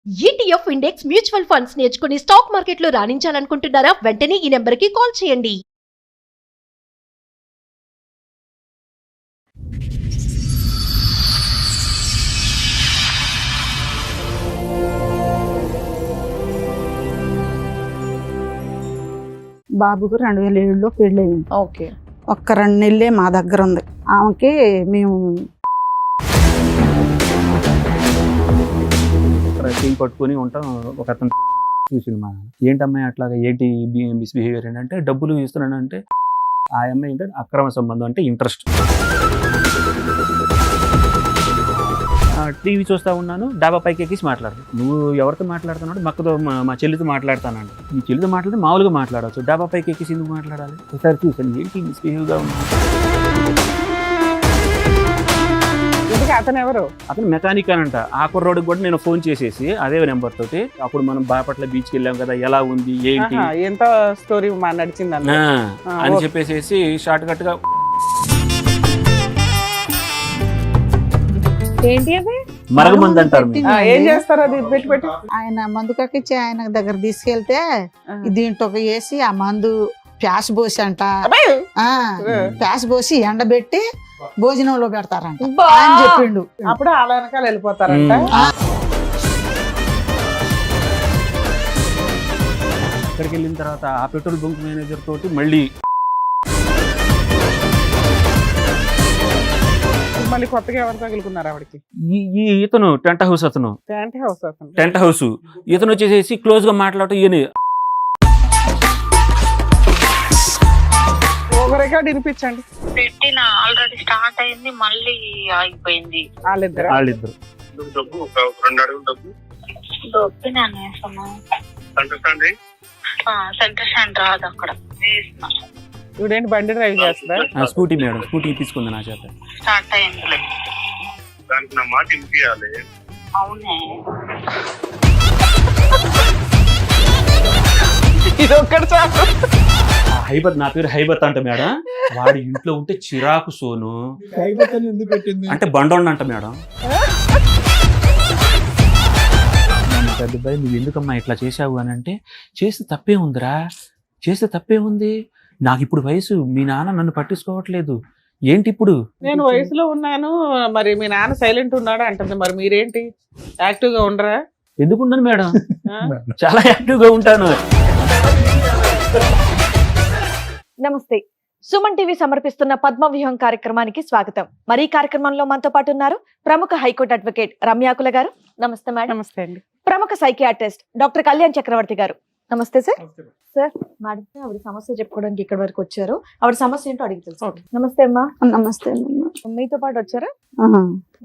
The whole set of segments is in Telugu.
ETF ఇండెక్స్ మ్యూచువల్ ఫండ్స్ నేర్చుకుని స్టాక్ మార్కెట్లో రాణించాలనుకుంటున్నారా? వెంటనే ఈ నెంబర్కి కాల్ చేయండి. బాబుకు 2007లో పెళ్ళయింది. ఓకే. ఒక్క 2 నెలలే మా దగ్గర ఉంది. ఆమెకి మేము టీం పట్టుకొని ఉంటాం. ఒక అతను చూసింది మా ఏంటమ్మాయి అట్లాగా ఏంటి మిస్బిహేవియర్ ఏంటంటే డబ్బులు ఇస్తున్నానంటే ఆ అమ్మాయి ఏంటంటే అక్రమ సంబంధం అంటే ఇంట్రెస్ట్. టీవీ చూస్తూ ఉన్నాను, డాబా పైకి ఎక్కిసి మాట్లాడుతాను. నువ్వు ఎవరితో మాట్లాడుతున్నాడు? మక్కతో మా చెల్లితో మాట్లాడతానండి. నీ చెల్లితో మాట్లాడితే మామూలుగా మాట్లాడవచ్చు, డాబా పైకి ఎక్కిసి ఎందుకు మాట్లాడాలి? ఒకసారి చూసాను ఏంటి మిస్బిహేవ్గా ఉంది. అతను ఎవరు? అతను మెకానిక్ అనంట. ఆ కుర్రోడికి కూడా నేను ఫోన్ చేసేసి అదే నెంబర్ తోటి అప్పుడు మనం బాపట్ల బీచ్కి వెళ్ళాం కదా, ఎలా ఉంది ఏంటి ఎంత స్టోరీ నడిచింది అని చెప్పేసి షార్ట్ కట్ గా ఏంటి అది మరగమంది అంటారు. ఏం చేస్తారు అది పెట్టి ఆయన మందు కక్కిచ్చి ఆయన దగ్గర తీసుకెళ్తే దీంట్లో వేసి ఆ మందు ప్యాస్ పోసి అంట ప్యాస్ పోసి ఎండబెట్టి భోజనంలో పెడతారంట ఆయన చెప్పిండు. అప్పుడు వాళ్ళ వెనకాల వెళ్ళిపోతారంట. అక్కడికి వెళ్ళిన తర్వాత ఆ పెట్రోల్ బంక్ మేనేజర్ తోటి మళ్ళీ మళ్ళీ కొత్తగా ఎవరు తగులుకున్నారు ఆవిడకి? ఈ ఇతను టెంట్ హౌస్ ఇతను వచ్చేసేసి క్లోజ్ గా మాట్లాడటం. ఈయన ఒక రికార్డ్ వినిపించండి. పెట్టిన ఆల్రెడీ స్టార్ట్ అయింది, మళ్ళీ ఆగిపోయింది. వాళ్ళిద్దరు డబ్బు సెంటర్ స్టాండ్ రాదు అక్కడ. ఇవిడేంటి బండి డ్రైవ్ చేస్తుందా? స్కూటీ మేడం, స్కూటీ తీసుకుంది నా చేత. స్టార్ట్ అయింది దానికి నా మాట వినిపించాలి. అవునే ఇది ఒక్కటి చాలు. హైబత్, నా పేరు హైబత్ అంట మేడం. వాడి ఇంట్లో ఉంటే చిరాకు సోను అంటే బండోండి అంట మేడం. పెద్దబాయి నువ్వు ఎందుకమ్మా ఇట్లా చేసావు అని అంటే, చేస్తే తప్పే ఉందిరా, చేస్తే తప్పే ఉంది. నాకు ఇప్పుడు వయసు, మీ నాన్న నన్ను పట్టించుకోవట్లేదు ఏంటి ఇప్పుడు? నేను వయసులో ఉన్నాను, మరి మీ నాన్న సైలెంట్ ఉన్నాడు అంటుంది. మరి మీరేంటి యాక్టివ్ గా ఉండరా? ఎందుకున్నాను మేడం, చాలా యాక్టివ్ గా ఉంటాను. నమస్తే. సుమన్ టీవీ సమర్పిస్తున్న పద్మవ్యూహం కార్యక్రమానికి స్వాగతం. మరి ఈ కార్యక్రమంలో మనతో పాటు ఉన్నారు ప్రముఖ హైకోర్టు అడ్వకేట్ రమ్యాకుల గారు. నమస్తే మేడం. నమస్తే అండి. ప్రముఖ సైకియాట్రిస్ట్ డాక్టర్ కళ్యాణ్ చక్రవర్తి గారు. నమస్తే సార్. సార్ మేడం ఆవిడ సమస్య చెప్పుకోవడానికి ఇక్కడ వరకు వచ్చారు. ఆవిడ సమస్య ఏంటో అడిగి తెలుసు. నమస్తే అమ్మా. నమస్తే. మీతో పాటు వచ్చారా?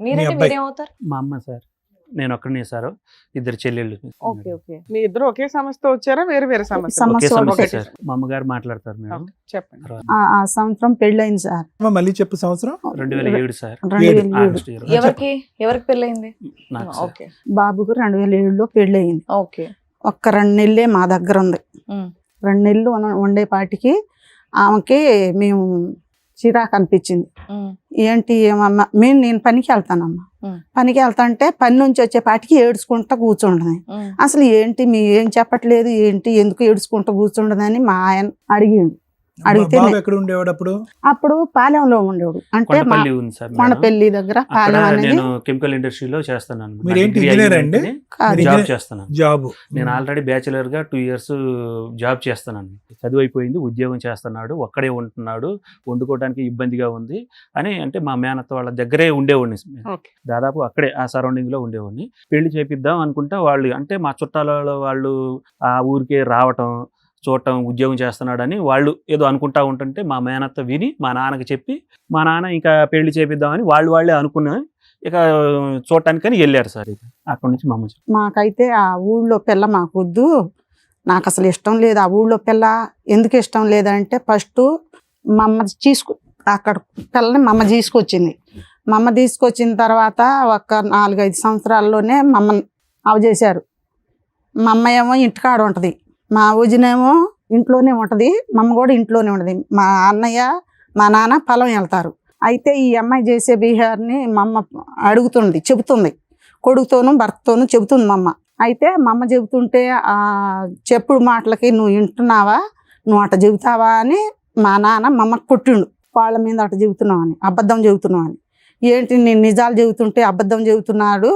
మీరైతే మీరేమవుతారు? మా అమ్మ సార్, నేను ఒక్కడనే సార్, ఇద్దరు చెల్లెళ్ళు. Okay okay. మీ ఇద్దరు ఒకే సమస్యతో వచ్చారా? వేరు వేరే సమస్య? ఒకే సమస్య సార్. మా అమ్మగారు మాట్లాడతారు మేడం. చెప్పండి. ఆ సంవత్సరం పెళ్ళయింది సార్. మళ్ళీ చెప్పు. సంవత్సరం 2007 సార్. 2007. ఎవరికి పెళ్ళయింది? ఓకే. బాబుకు 2007లో పెళ్ళయింది. ఓకే. ఒక్క 2 నెలలే మా దగ్గర ఉంది. 2 నెలలు ఉండేపాటికి ఆమెకి మేము చిరాకు అనిపించింది. ఏంటి ఏమమ్మా, నేను పనికి వెళ్తానమ్మా, పనికి వెళ్తాంటే పని నుంచి వచ్చేపాటికి ఏడ్చుకుంటా కూర్చుండదు. అసలు ఏంటి మీ ఏం చెప్పట్లేదు, ఏంటి ఎందుకు ఏడ్చుకుంటా కూర్చుండదని మా ఆయన అడిగిండు. అడిగితే అప్పుడు పాలెంలో ఉండేవాడు, అంటే కొండపల్లి దగ్గర పాలెం అనేది. కెమికల్ ఇండస్ట్రీలో చేస్తున్నాను. నేను ఆల్రెడీ బ్యాచిలర్ గా 2 years జాబ్ చేస్తున్నాను. చదువు అయిపోయింది, ఉద్యోగం చేస్తున్నాడు, ఒక్కడే ఉంటున్నాడు, వండుకోవడానికి ఇబ్బందిగా ఉంది అని అంటే మా మేనత్త వాళ్ళ దగ్గరే ఉండేవాడిని. దాదాపు అక్కడే ఆ సరౌండింగ్ లో ఉండేవాడిని. పెళ్లి చేపిద్దాం అనుకుంటా వాళ్ళు అంటే మా చుట్టాల వాళ్ళు ఆ ఊరికే రావటం చూడటం, ఉద్యోగం చేస్తున్నాడని వాళ్ళు ఏదో అనుకుంటా ఉంటుంటే మా మేనత్త విని మా నాన్నకి చెప్పి, మా నాన్న ఇంకా పెళ్లి చేపిద్దామని వాళ్ళే అనుకున్నా ఇక చూడటానికని వెళ్ళారు సార్. అక్కడి నుంచి మా అమ్మ మాకైతే ఆ ఊళ్ళో పిల్ల మాకు వద్దు, నాకు అసలు ఇష్టం లేదు. ఆ ఊళ్ళో పిల్ల ఎందుకు ఇష్టం లేదంటే, ఫస్ట్ మా అమ్మ అక్కడ పిల్లని మా అమ్మ తీసుకొచ్చింది. మా అమ్మ తీసుకొచ్చిన తర్వాత ఒక 4-5 సంవత్సరాల్లోనే మా అమ్మని అవజేశారు. మా అమ్మ ఏమో ఇంటికాడ ఉంటుంది, మా ఊజినేమో ఇంట్లోనే ఉంటుంది, మా అమ్మ కూడా ఇంట్లోనే ఉంటుంది. మా అన్నయ్య మా నాన్న పొలం వెళ్తారు. అయితే ఈ అమ్మాయి చేసే బిహేవియర్ని మా అమ్మ చెబుతుంది, కొడుకుతోనూ భర్తతోనూ చెబుతుంది మా అమ్మ. అయితే మా అమ్మ చెబుతుంటే ఆ చెప్పుడు మాటలకి నువ్వు వింటున్నావా, నువ్వు అట చెబుతావా అని మా నాన్న మా అమ్మకి కొట్టిండు. వాళ్ళ మీద అట చెబుతున్నావు అని, అబద్ధం చెబుతున్నావు అని. ఏంటి నేను నిజాలు చెబుతుంటే అబద్ధం చెబుతున్నాడు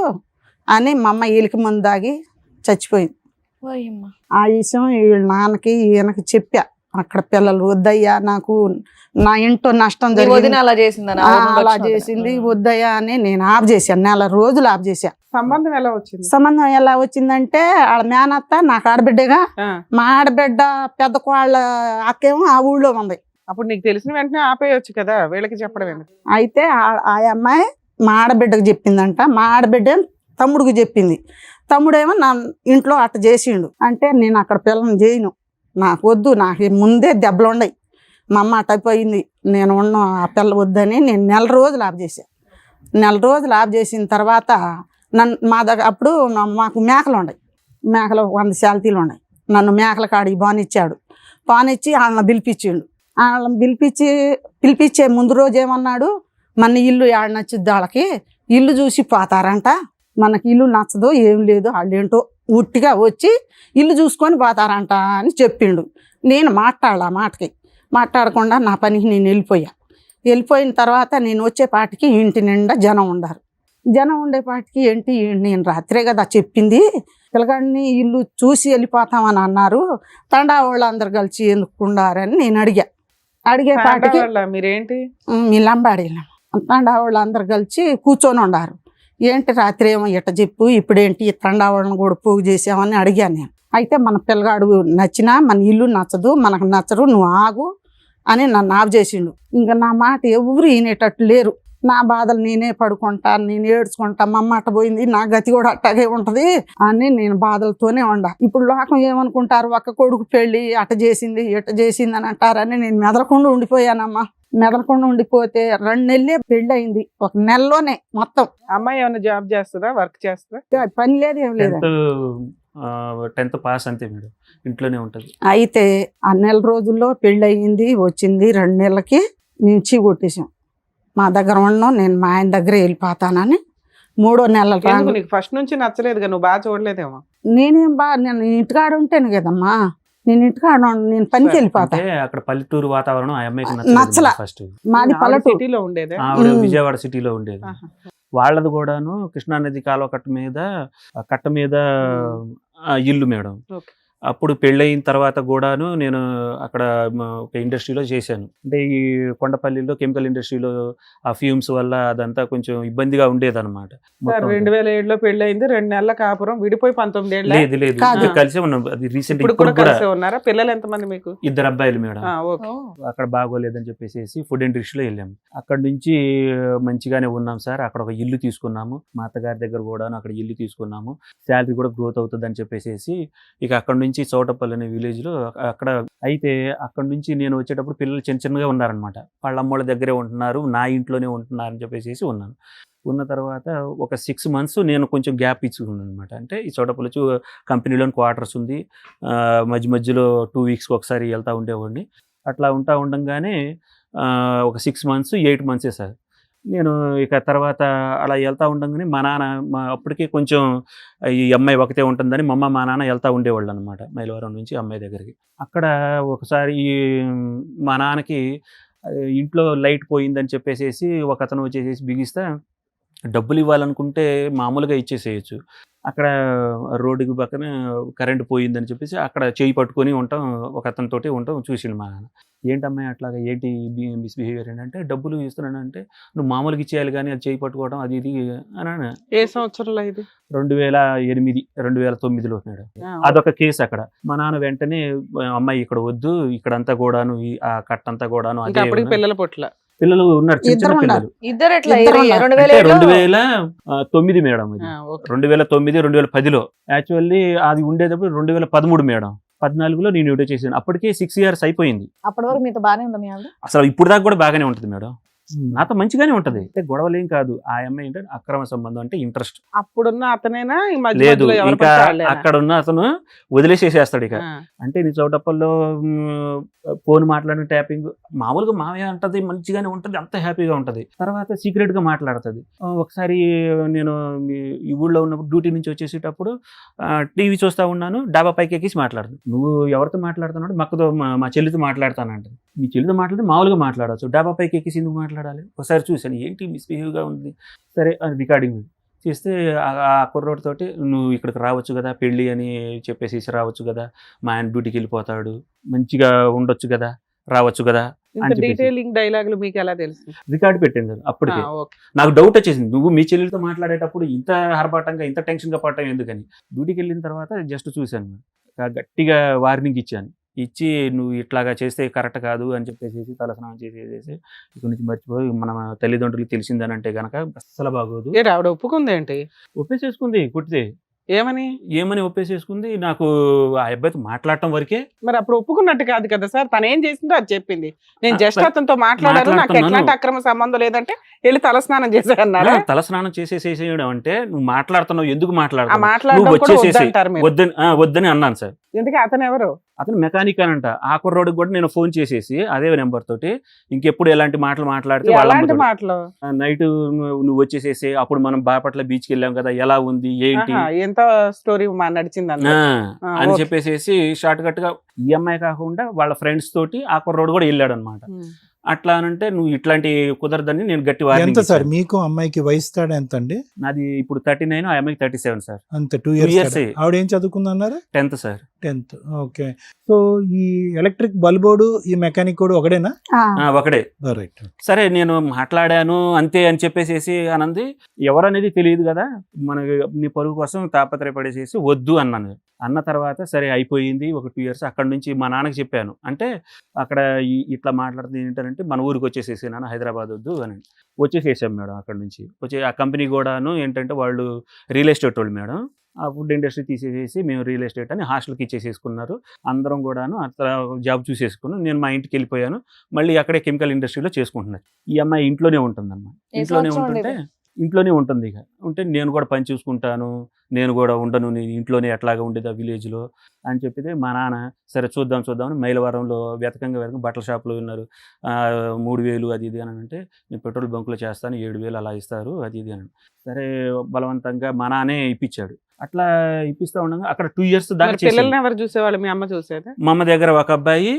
అని మా అమ్మ ఈలికి మందు దాగి చచ్చిపోయింది. ఆ విషయం వీళ్ళ నాన్నకి ఈయనకి చెప్పా. అక్కడ పిల్లలు వద్దయ్యా, నాకు నా ఇంట్లో నష్టం జరిగింది, అలా చేసిందని అలా చేసింది వద్దయ్యా అని నేను ఆఫ్ చేశాను. నెల రోజులు ఆఫ్ చేశా. సంబంధం ఎలా వచ్చింది? సంబంధం ఎలా వచ్చిందంటే వాళ్ళ మేనత్త నాకు ఆడబిడ్డగా, మా ఆడబిడ్డ పెద్ద కోళ్ళ అక్కేమో ఆ ఊళ్ళో ఉంది. అప్పుడు నీకు తెలిసిన వెంటనే ఆపేయచ్చు కదా, వీళ్ళకి చెప్పడం ఎందుకు? అయితే ఆ అమ్మాయి మా ఆడబిడ్డకు చెప్పిందంట. మా ఆడబిడ్డ తమ్ముడికి చెప్పింది. తమ్ముడేమో నా ఇంట్లో అట్ట చేసిండు. అంటే నేను అక్కడ పిల్లని చేయను, నాకు వద్దు, నాకు ముందే దెబ్బలు ఉన్నాయి, మా అమ్మ అట్టయిపోయింది, నేను ఉన్న ఆ పిల్ల వద్దని నేను నెల రోజులు ఆఫ్ చేశాను. నెల రోజులు ఆఫ్ చేసిన తర్వాత మా దగ్గర అప్పుడు మాకు మేకలు ఉన్నాయి, మేకలు 100 శాలతీలు ఉన్నాయి. నన్ను మేకల కాడికి బానిచ్చాడు. బానిచ్చి వాళ్ళని పిలిపించిండు. వాళ్ళని పిలిపించే ముందు రోజు ఏమన్నాడు, మన ఇల్లు ఏడ నచ్చుద్ది వాళ్ళకి, ఇల్లు చూసి పోతారంట, మనకి ఇల్లు నచ్చదు ఏం లేదు, వాళ్ళు ఏంటో ఉట్టిగా వచ్చి ఇల్లు చూసుకొని పోతారంట అని చెప్పిండు. నేను మాట్లాడాల మాటకి మాట్లాడకుండా నా పనికి నేను వెళ్ళిపోయిన తర్వాత నేను వచ్చేపాటికి ఇంటి నిండా జనం ఉండారు. జనం ఉండేపాటికి ఏంటి నేను రాత్రే కదా చెప్పింది, పిల్లగాడిని ఇల్లు చూసి వెళ్ళిపోతామని అన్నారు, తండా వాళ్ళు అందరు కలిసి ఎందుకుండారని నేను అడిగేపాటికి మీరేంటి మీ లంబాడి తండా వాళ్ళు అందరు కలిసి కూర్చొని ఉండారు. ఏంటి రాత్రి ఏమో ఇట్ట చెప్పు, ఇప్పుడేంటి తండా వాళ్ళని కూడా పోగు చేసామని అడిగాను నేను. అయితే మన పిల్లగాడు నచ్చినా మన ఇల్లు నచ్చదు, మనకు నచ్చరు, నువ్వు ఆగు అని నన్ను ఆఫ్ చేసిండు. ఇంకా నా మాట ఎవరు వినేటట్టు లేరు. నా బాధలు నేనే పడుకుంటా, నేను ఏడ్చుకుంటా, మా అమ్మ అట్ట పోయింది, నా గతి కూడా అట్టగే ఉంటది అని నేను బాధలతోనే ఉండా. ఇప్పుడు లోకం ఏమనుకుంటారు, ఒక్క కొడుకు పెళ్ళి అట్ట చేసింది ఇట్ట చేసింది అని అంటారని నేను మెదలకుండా ఉండిపోయానమ్మా. మెదలకుండా ఉండిపోతే 2 నెలలే పెళ్ళి అయింది, 1 నెలలోనే మొత్తం. అమ్మాయి ఏమైనా జాబ్ చేస్తుందా, వర్క్ చేస్తుందా? పని లేదు ఏం లేదు, 10th పాస్ అంతే మేడం, ఇంట్లోనే ఉంటుంది. అయితే ఆ నెల రోజుల్లో పెళ్ళి అయ్యింది, వచ్చింది 2 నెలలకి మేము చీ కొట్టేసాం. మా దగ్గర ఉన్నాం, నేను మా ఆయన దగ్గర వెళ్ళిపోతానని 3వ నెల నీకు ఫస్ట్ నుంచి నచ్చలేదు, నువ్వు బాగా చూడలేదేమో. నేను ఇంటికాడ ఉంటాను కదమ్మా, నేను ఇంటికాడ నేను పనికి వెళ్ళిపోతా. అక్కడ పల్లెటూరు వాతావరణం ఆ అమ్మాయికి నచ్చల. ఫస్ట్ మాది పల్లెటూరు సిటీలో ఉండేది, విజయవాడ సిటీలో ఉండేది. వాళ్ళది కూడాను కృష్ణానది కాలువ కట్ట మీద ఇల్లు మేడం. అప్పుడు పెళ్ళయిన తర్వాత కూడాను నేను అక్కడ ఒక ఇండస్ట్రీలో చేశాను. అంటే ఈ కొండపల్లిలో కెమికల్ ఇండస్ట్రీలో ఆ ఫ్యూమ్స్ వల్ల అదంతా కొంచెం ఇబ్బందిగా ఉండేదన్నమాట. 2007లో పెళ్ళయింది, 2 నెలల కాపురం, విడిపోయి 19 ఏళ్ళ. లేదు కలిసే ఉన్నాం. అది రీసెంట్ ఉన్నారా? పిల్లలు ఎంతమంది మీకు? 2 అబ్బాయిలు మేడం. అక్కడ బాగోలేదని చెప్పేసి ఫుడ్ ఇండస్ట్రీలో వెళ్ళాము. అక్కడ నుంచి మంచిగానే ఉన్నాం సార్. అక్కడ ఒక ఇల్లు తీసుకున్నాము, మా అత్తగారి దగ్గర కూడాను అక్కడ ఇల్లు తీసుకున్నాము. శాలరీ కూడా గ్రోత్ అవుతుంది అని చెప్పేసి ఇక అక్కడ నుంచి చౌటపల్లి అనే విలేజ్ లో అక్కడ. అయితే అక్కడ నుంచి నేను వచ్చేటప్పుడు పిల్లలు చిన్నగా ఉన్నారనమాట. వాళ్ళ అమ్మోళ్ళ దగ్గరే ఉంటున్నారు, నా ఇంట్లోనే ఉంటున్నారు అని చెప్పేసి ఉన్నాను. ఉన్న తర్వాత ఒక 6 months నేను కొంచెం గ్యాప్ ఇచ్చుకున్నాను అనమాట. అంటే ఈ చౌటపల్లి కంపెనీలోని క్వార్టర్స్ ఉంది, మధ్యలో 2 weeks ఒకసారి వెళ్తూ ఉండేవాడిని. అట్లా ఉండంగానే ఒక 6 months 8 months సార్ నేను ఇక తర్వాత అలా వెళ్తూ ఉండగానే మా నాన్న అప్పటికే కొంచెం ఈ అమ్మాయి ఒకతే ఉంటుందని మా నాన్న వెళ్తూ ఉండేవాళ్ళు అనమాట, మైలవరం నుంచి అమ్మాయి దగ్గరికి. అక్కడ ఒకసారి మా నాన్నకి ఇంట్లో లైట్ పోయిందని చెప్పేసి ఒక అతను వచ్చేసి బిగిస్తే డబ్బులు ఇవ్వాలనుకుంటే మామూలుగా ఇచ్చేసేయచ్చు. అక్కడ రోడ్డుకి పక్కన కరెంటు పోయిందని చెప్పేసి అక్కడ చేయి పట్టుకొని ఉంటాం, ఒక అతనితోటి ఉంటాం. చూసిండు మా నాన్న, ఏంటమ్మాయి అట్లాగా ఏంటి మిస్బిహేవియర్ ఏంటంటే, డబ్బులు ఇస్తున్నానంటే నువ్వు మామూలుగా ఇచ్చేయాలి కానీ అది చేయి పట్టుకోవడం అది ఇది అని. ఏ సంవత్సరంలో ఇది? 2008 2009లో మేడం. అదొక కేసు. అక్కడ మా నాన్న వెంటనే అమ్మాయి ఇక్కడ వద్దు, ఇక్కడంతా కూడాను ఆ కట్టంతా కూడాను అదే. పిల్లల పొట్ల పిల్లలు ఉన్నారు, చిన్న పిల్లలు. 2009 మేడం. ఇది 2009 2010లో. యాక్చువల్లీ అది ఉండేటప్పుడు 2013 మేడం. 14లో నేను డ్యూటీ చేశాను. అప్పటికే 6 years అయిపోయింది. అప్పటి వరకు మీతో బాగానే ఉందా మీ ఆవిడ? అసలు ఇప్పుడు దాకా కూడా బాగానే ఉంటుంది మేడం. నాతో మంచిగానే ఉంటది, అంటే గొడవలేం కాదు. ఆ అమ్మాయి ఏంటంటే అక్రమ సంబంధం అంటే ఇంట్రెస్ట్ అప్పుడున్న అతనేనా ఈ మధ్య లేదు, మధ్యలో ఎవరు ఇంకా పడితే వాళ్ళేనా? అక్కడ ఉన్న అతను వదిలేసేసేస్తాడు ఇక. ఆ. అంటే నీ చౌటప్పల్లో ఫోన్ మాట్లాడిన ట్యాపింగ్ మామూలుగా మావయ్య అంటది, మంచిగానే ఉంటది, అంత హ్యాపీగా ఉంటది. తర్వాత సీక్రెట్ గా మాట్లాడుతుంది. ఒకసారి నేను ఈ ఊళ్ళో ఉన్నప్పుడు డ్యూటీ నుంచి వచ్చేసేటప్పుడు టీవీ చూస్తా ఉన్నాను, డాబా పైకి ఎక్కేసి మాట్లాడుతుంది. నువ్వు ఎవరితో మాట్లాడుతున్నాడు? మక్కతో, మా చెల్లితో మాట్లాడతానంట. మీ చెల్లితో మాట్లాడితే మామూలుగా మాట్లాడవచ్చు, డాబా పైకి ఎక్కేసి ఎందుకు మాట్లాడాలి? ఒకసారి చూశాను, ఏంటి మిస్బిహేవ్గా ఉంది. సరే రికార్డింగ్ చేస్తే ఆ కుర్రోడ్ తోటి నువ్వు ఇక్కడికి రావచ్చు కదా పెళ్ళి అని చెప్పేసి రావచ్చు కదా, మా ఆయన డ్యూటీకి వెళ్ళిపోతాడు, మంచిగా ఉండొచ్చు కదా, రావచ్చు కదా ఇంత అని చెప్పేసి డీటెయిలింగ్ డైలాగులు మీకు ఎలా తెలుసు? రికార్డు పెట్టాను సార్. అప్పటికే ఓకే. నాకు డౌట్ వచ్చేసింది, నువ్వు మీ చెల్లెలతో మాట్లాడేటప్పుడు ఇంత హర్బాటంగా ఇంత టెన్షన్గా పడటం ఎందుకని. డ్యూటీకి వెళ్ళిన తర్వాత జస్ట్ చూశాను, గట్టిగా వార్నింగ్ ఇచ్చాను. ఇచ్చి నువ్వు ఇట్లాగా చేస్తే కరెక్ట్ కాదు అని చెప్పేసి తలస్నానం చేసేసి ఇక్కడి నుంచి మర్చిపోయి మన తల్లిదండ్రులకు తెలిసిందని అంటే కనుక అస్సలు బాగోదు. ఏంటి ఆవిడ ఒప్పుకుందేంటి? ఒప్పేసేసుకుంది కుట్టితే. ఏమని ఒప్పేసేసుకుంది. నాకు ఆ అబ్బాయితో మాట్లాడటం వరకే. మరి అప్పుడు ఒప్పుకున్నట్టు కాదు కదా సార్, తను ఏం చేసిందో అది చెప్పింది. నేను జస్ట్ సరే, అతనితో మాట్లాడాను, నాకు మాట్లాడుతున్నాను. ఎట్లాంటి అక్రమ సంబంధం లేదంటే వెళ్ళి తలస్నానం చేశారన్నారా? తలస్నానం చేసేసేయడం అంటే నువ్వు మాట్లాడుతున్నావు, ఎందుకు ఆ మాట్లాడుతున్నావు, మాట్లాడడం నువ్వు కూడా వచ్చేసేసి వద్దంటారు మీరు. వద్దని అన్నాను సార్. ఎందుకు అతను ఎవరు? అతను మెకానిక్ అనంట. ఆ కుర్రోడికి కూడా నేను ఫోన్ చేసేసి అదే నెంబర్ తోటి ఇంకెప్పుడు ఎలాంటి మాటలు మాట్లాడితే ఎలాంటి మాటలు? నైట్ నువ్వు వచ్చేసేసి అప్పుడు మనం బాపట్ల బీచ్కి వెళ్ళాం కదా, ఎలా ఉంది ఏంటి ఎంత స్టోరీ నడిచింది అని చెప్పేసి షార్ట్ కట్ గా ఈఎంఐ కాకుండా వాళ్ళ ఫ్రెండ్స్ తోటి ఆ కుర్రోడు కూడా వెళ్ళాడు అనమాట. అట్లా అనంటే నువ్వు ఇట్లాంటి కుదరదని నేను గట్టి వార్నింగ్ ఎంత సార్ ఇచ్చాను. మీకు అమ్మాయికి వయసు తేడా ఎంత అండి? నాది ఇప్పుడు 39, ఆ అమ్మాయికి 37 సార్. అంతే 2 years ఇయర్స్. ఆవిడ ఏం చదువుకుందన్నారు? 10th sir. 10th. Okay. So ఈ ఎలక్ట్రిక్ బల్బోడు ఈ మెకానిక్ కూడా ఒకడేనా? ఒకడే. రైట్. సరే నేను మాట్లాడాను అంతే అని చెప్పేసి అనంది. ఎవరనేది తెలియదు కదా, మన నీ పరుగు కోసం తాపత్రయపడేసేసి వద్దు అన్నాను. అన్న తర్వాత సరే అయిపోయింది. ఒక 2 years అక్కడ నుంచి మా నాన్నకి చెప్పాను. అంటే అక్కడ ఇట్లా మాట్లాడుతుంది ఏంటంటే మన ఊరికి వచ్చేసేసి నాన్న హైదరాబాద్ వద్దు అని. వచ్చేసేసాం మేడం. అక్కడ నుంచి వచ్చి ఆ కంపెనీ కూడాను ఏంటంటే వాళ్ళు రియల్ ఎస్టేట్ వాళ్ళు మేడం. ఆ ఫుడ్ ఇండస్ట్రీ తీసేసేసి మేము రియల్ ఎస్టేట్ అని హాస్టల్కి ఇచ్చేసేసుకున్నారు. అందరం కూడాను అట్లా జాబ్ చూసేసుకున్నాం. నేను మా ఇంటికి వెళ్ళిపోయాను. మళ్ళీ అక్కడే కెమికల్ ఇండస్ట్రీలో చేసుకుంటున్నారు. ఈ అమ్మాయి ఇంట్లోనే ఉంటుందన్నమాట. ఇంట్లోనే ఉంటుంది. ఇక ఉంటే నేను కూడా పని చూసుకుంటాను, నేను కూడా ఉండను, నేను ఇంట్లోనే ఎట్లాగా ఉండేది ఆ విలేజ్లో అని చెప్పితే మా నాన్న సరే చూద్దామని మైలవరంలో వెతకంగా బట్టల షాపులో ఉన్నారు. 3000 అది ఇది అని అంటే నేను పెట్రోల్ బంకులో చేస్తాను 7000 అలా ఇస్తారు అది ఇది అని. సరే బలవంతంగా మా నాన్నే ఇప్పించాడు. అట్లా ఇప్పిస్తా ఉండగా అక్కడ 2 years దాకా పిల్లల్ని ఎవరు చూసేవాళ్ళు? మీ అమ్మ చూసేది? మా అమ్మ దగ్గర ఒక అబ్బాయి,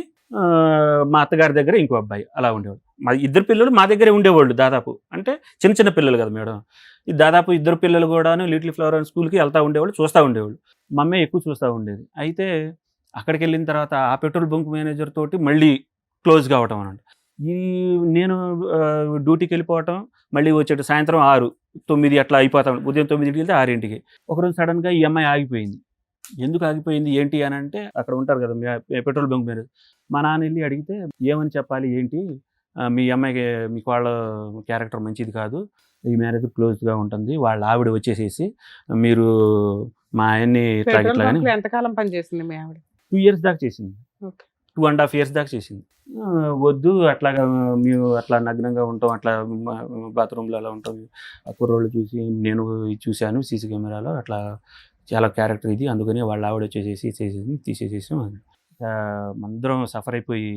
మా అత్తగారి దగ్గర ఇంకో అబ్బాయి అలా ఉండేవాడు. మా 2 పిల్లలు మా దగ్గరే ఉండేవాళ్ళు. దాదాపు అంటే చిన్న పిల్లలు కదా మేడం. ఈ దాదాపు 2 పిల్లలు కూడాను లిటిల్ ఫ్లవర్ అండ్ స్కూల్కి వెళ్తూ ఉండేవాళ్ళు, చూస్తూ ఉండేవాళ్ళు. మా అమ్మే ఎక్కువ చూస్తూ ఉండేది. అయితే అక్కడికి వెళ్ళిన తర్వాత ఆ పెట్రోల్ బంక్ మేనేజర్ తోటి మళ్ళీ క్లోజ్ కావటం అన్నమాట. నేను డ్యూటీకి వెళ్ళిపోవటం, మళ్ళీ వచ్చేట సాయంత్రం 6, 9 అట్లా అయిపోతాం. ఉదయం 9కి వెళ్తే 6ంటికి. ఒకరోజు సడన్గా ఈ అమ్మాయి ఆగిపోయింది. ఎందుకు ఆగిపోయింది ఏంటి అని అంటే అక్కడ ఉంటారు కదా పెట్రోల్ బంక్ మేనేజర్. మా నాన్న వెళ్ళి అడిగితే ఏమని చెప్పాలి ఏంటి, మీ అమ్మాయికి మీకు వాళ్ళ క్యారెక్టర్ మంచిది కాదు, ఈ మ్యారేజ్ క్లోజ్గా ఉంటుంది, వాళ్ళ ఆవిడ వచ్చేసేసి మీరు మా ఆయన్ని ఇట్లా ఎంతకాలం పని చేసింది మీ ఆవిడ? 2 years దాకా చేసింది. 2.5 years దాకా చేసింది. వద్దు అట్లాగా మేము అట్లా నగ్నంగా ఉంటాం, అట్లా బాత్రూంలో అలా ఉంటాం, ఆ కుర్రోళ్ళు చూసి నేను చూశాను సీసీ కెమెరాలో, అట్లా చాలా క్యారెక్టర్ ఇది, అందుకని వాళ్ళ ఆవిడ వచ్చేసేసి తీసేసేసాం. అందరం సఫర్ అయిపోయి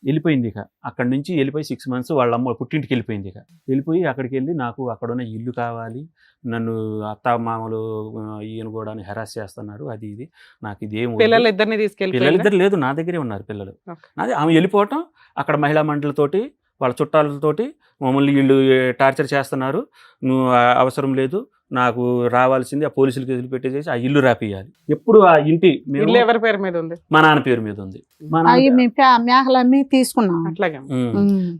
వెళ్ళిపోయింది. ఇక అక్కడి నుంచి వెళ్ళిపోయి 6 months వాళ్ళ అమ్మ పుట్టింటికి వెళ్ళిపోయింది. ఇక వెళ్ళిపోయి అక్కడికి వెళ్ళి నాకు అక్కడున్న ఇల్లు కావాలి, నన్ను అత్త మామలు ఈయన కూడా హెరాస్ చేస్తున్నారు అది ఇది, నాకు ఇదేం పిల్లలిద్దరిని తీసుకెళ్ళి పిల్లలిద్దరు లేదు నా దగ్గరే ఉన్నారు పిల్లలు. నాది ఆమె వెళ్ళిపోవటం, అక్కడ మహిళా మండలితోటి వాళ్ళ చుట్టాలతోటి మమ్మల్ని వీళ్ళు టార్చర్ చేస్తున్నారు, నువ్వు అవసరం లేదు, నాకు రావాల్సింది ఆ పోలీసులు కేసులు పెట్టేసేసి ఆ ఇల్లు రాపియాలి. ఎప్పుడు ఆ ఇంటి ఎవరి పేరు మీద ఉంది? మా నాన్న పేరు మీద ఉంది. మేకలన్నీ తీసుకున్నాం. అట్లాగే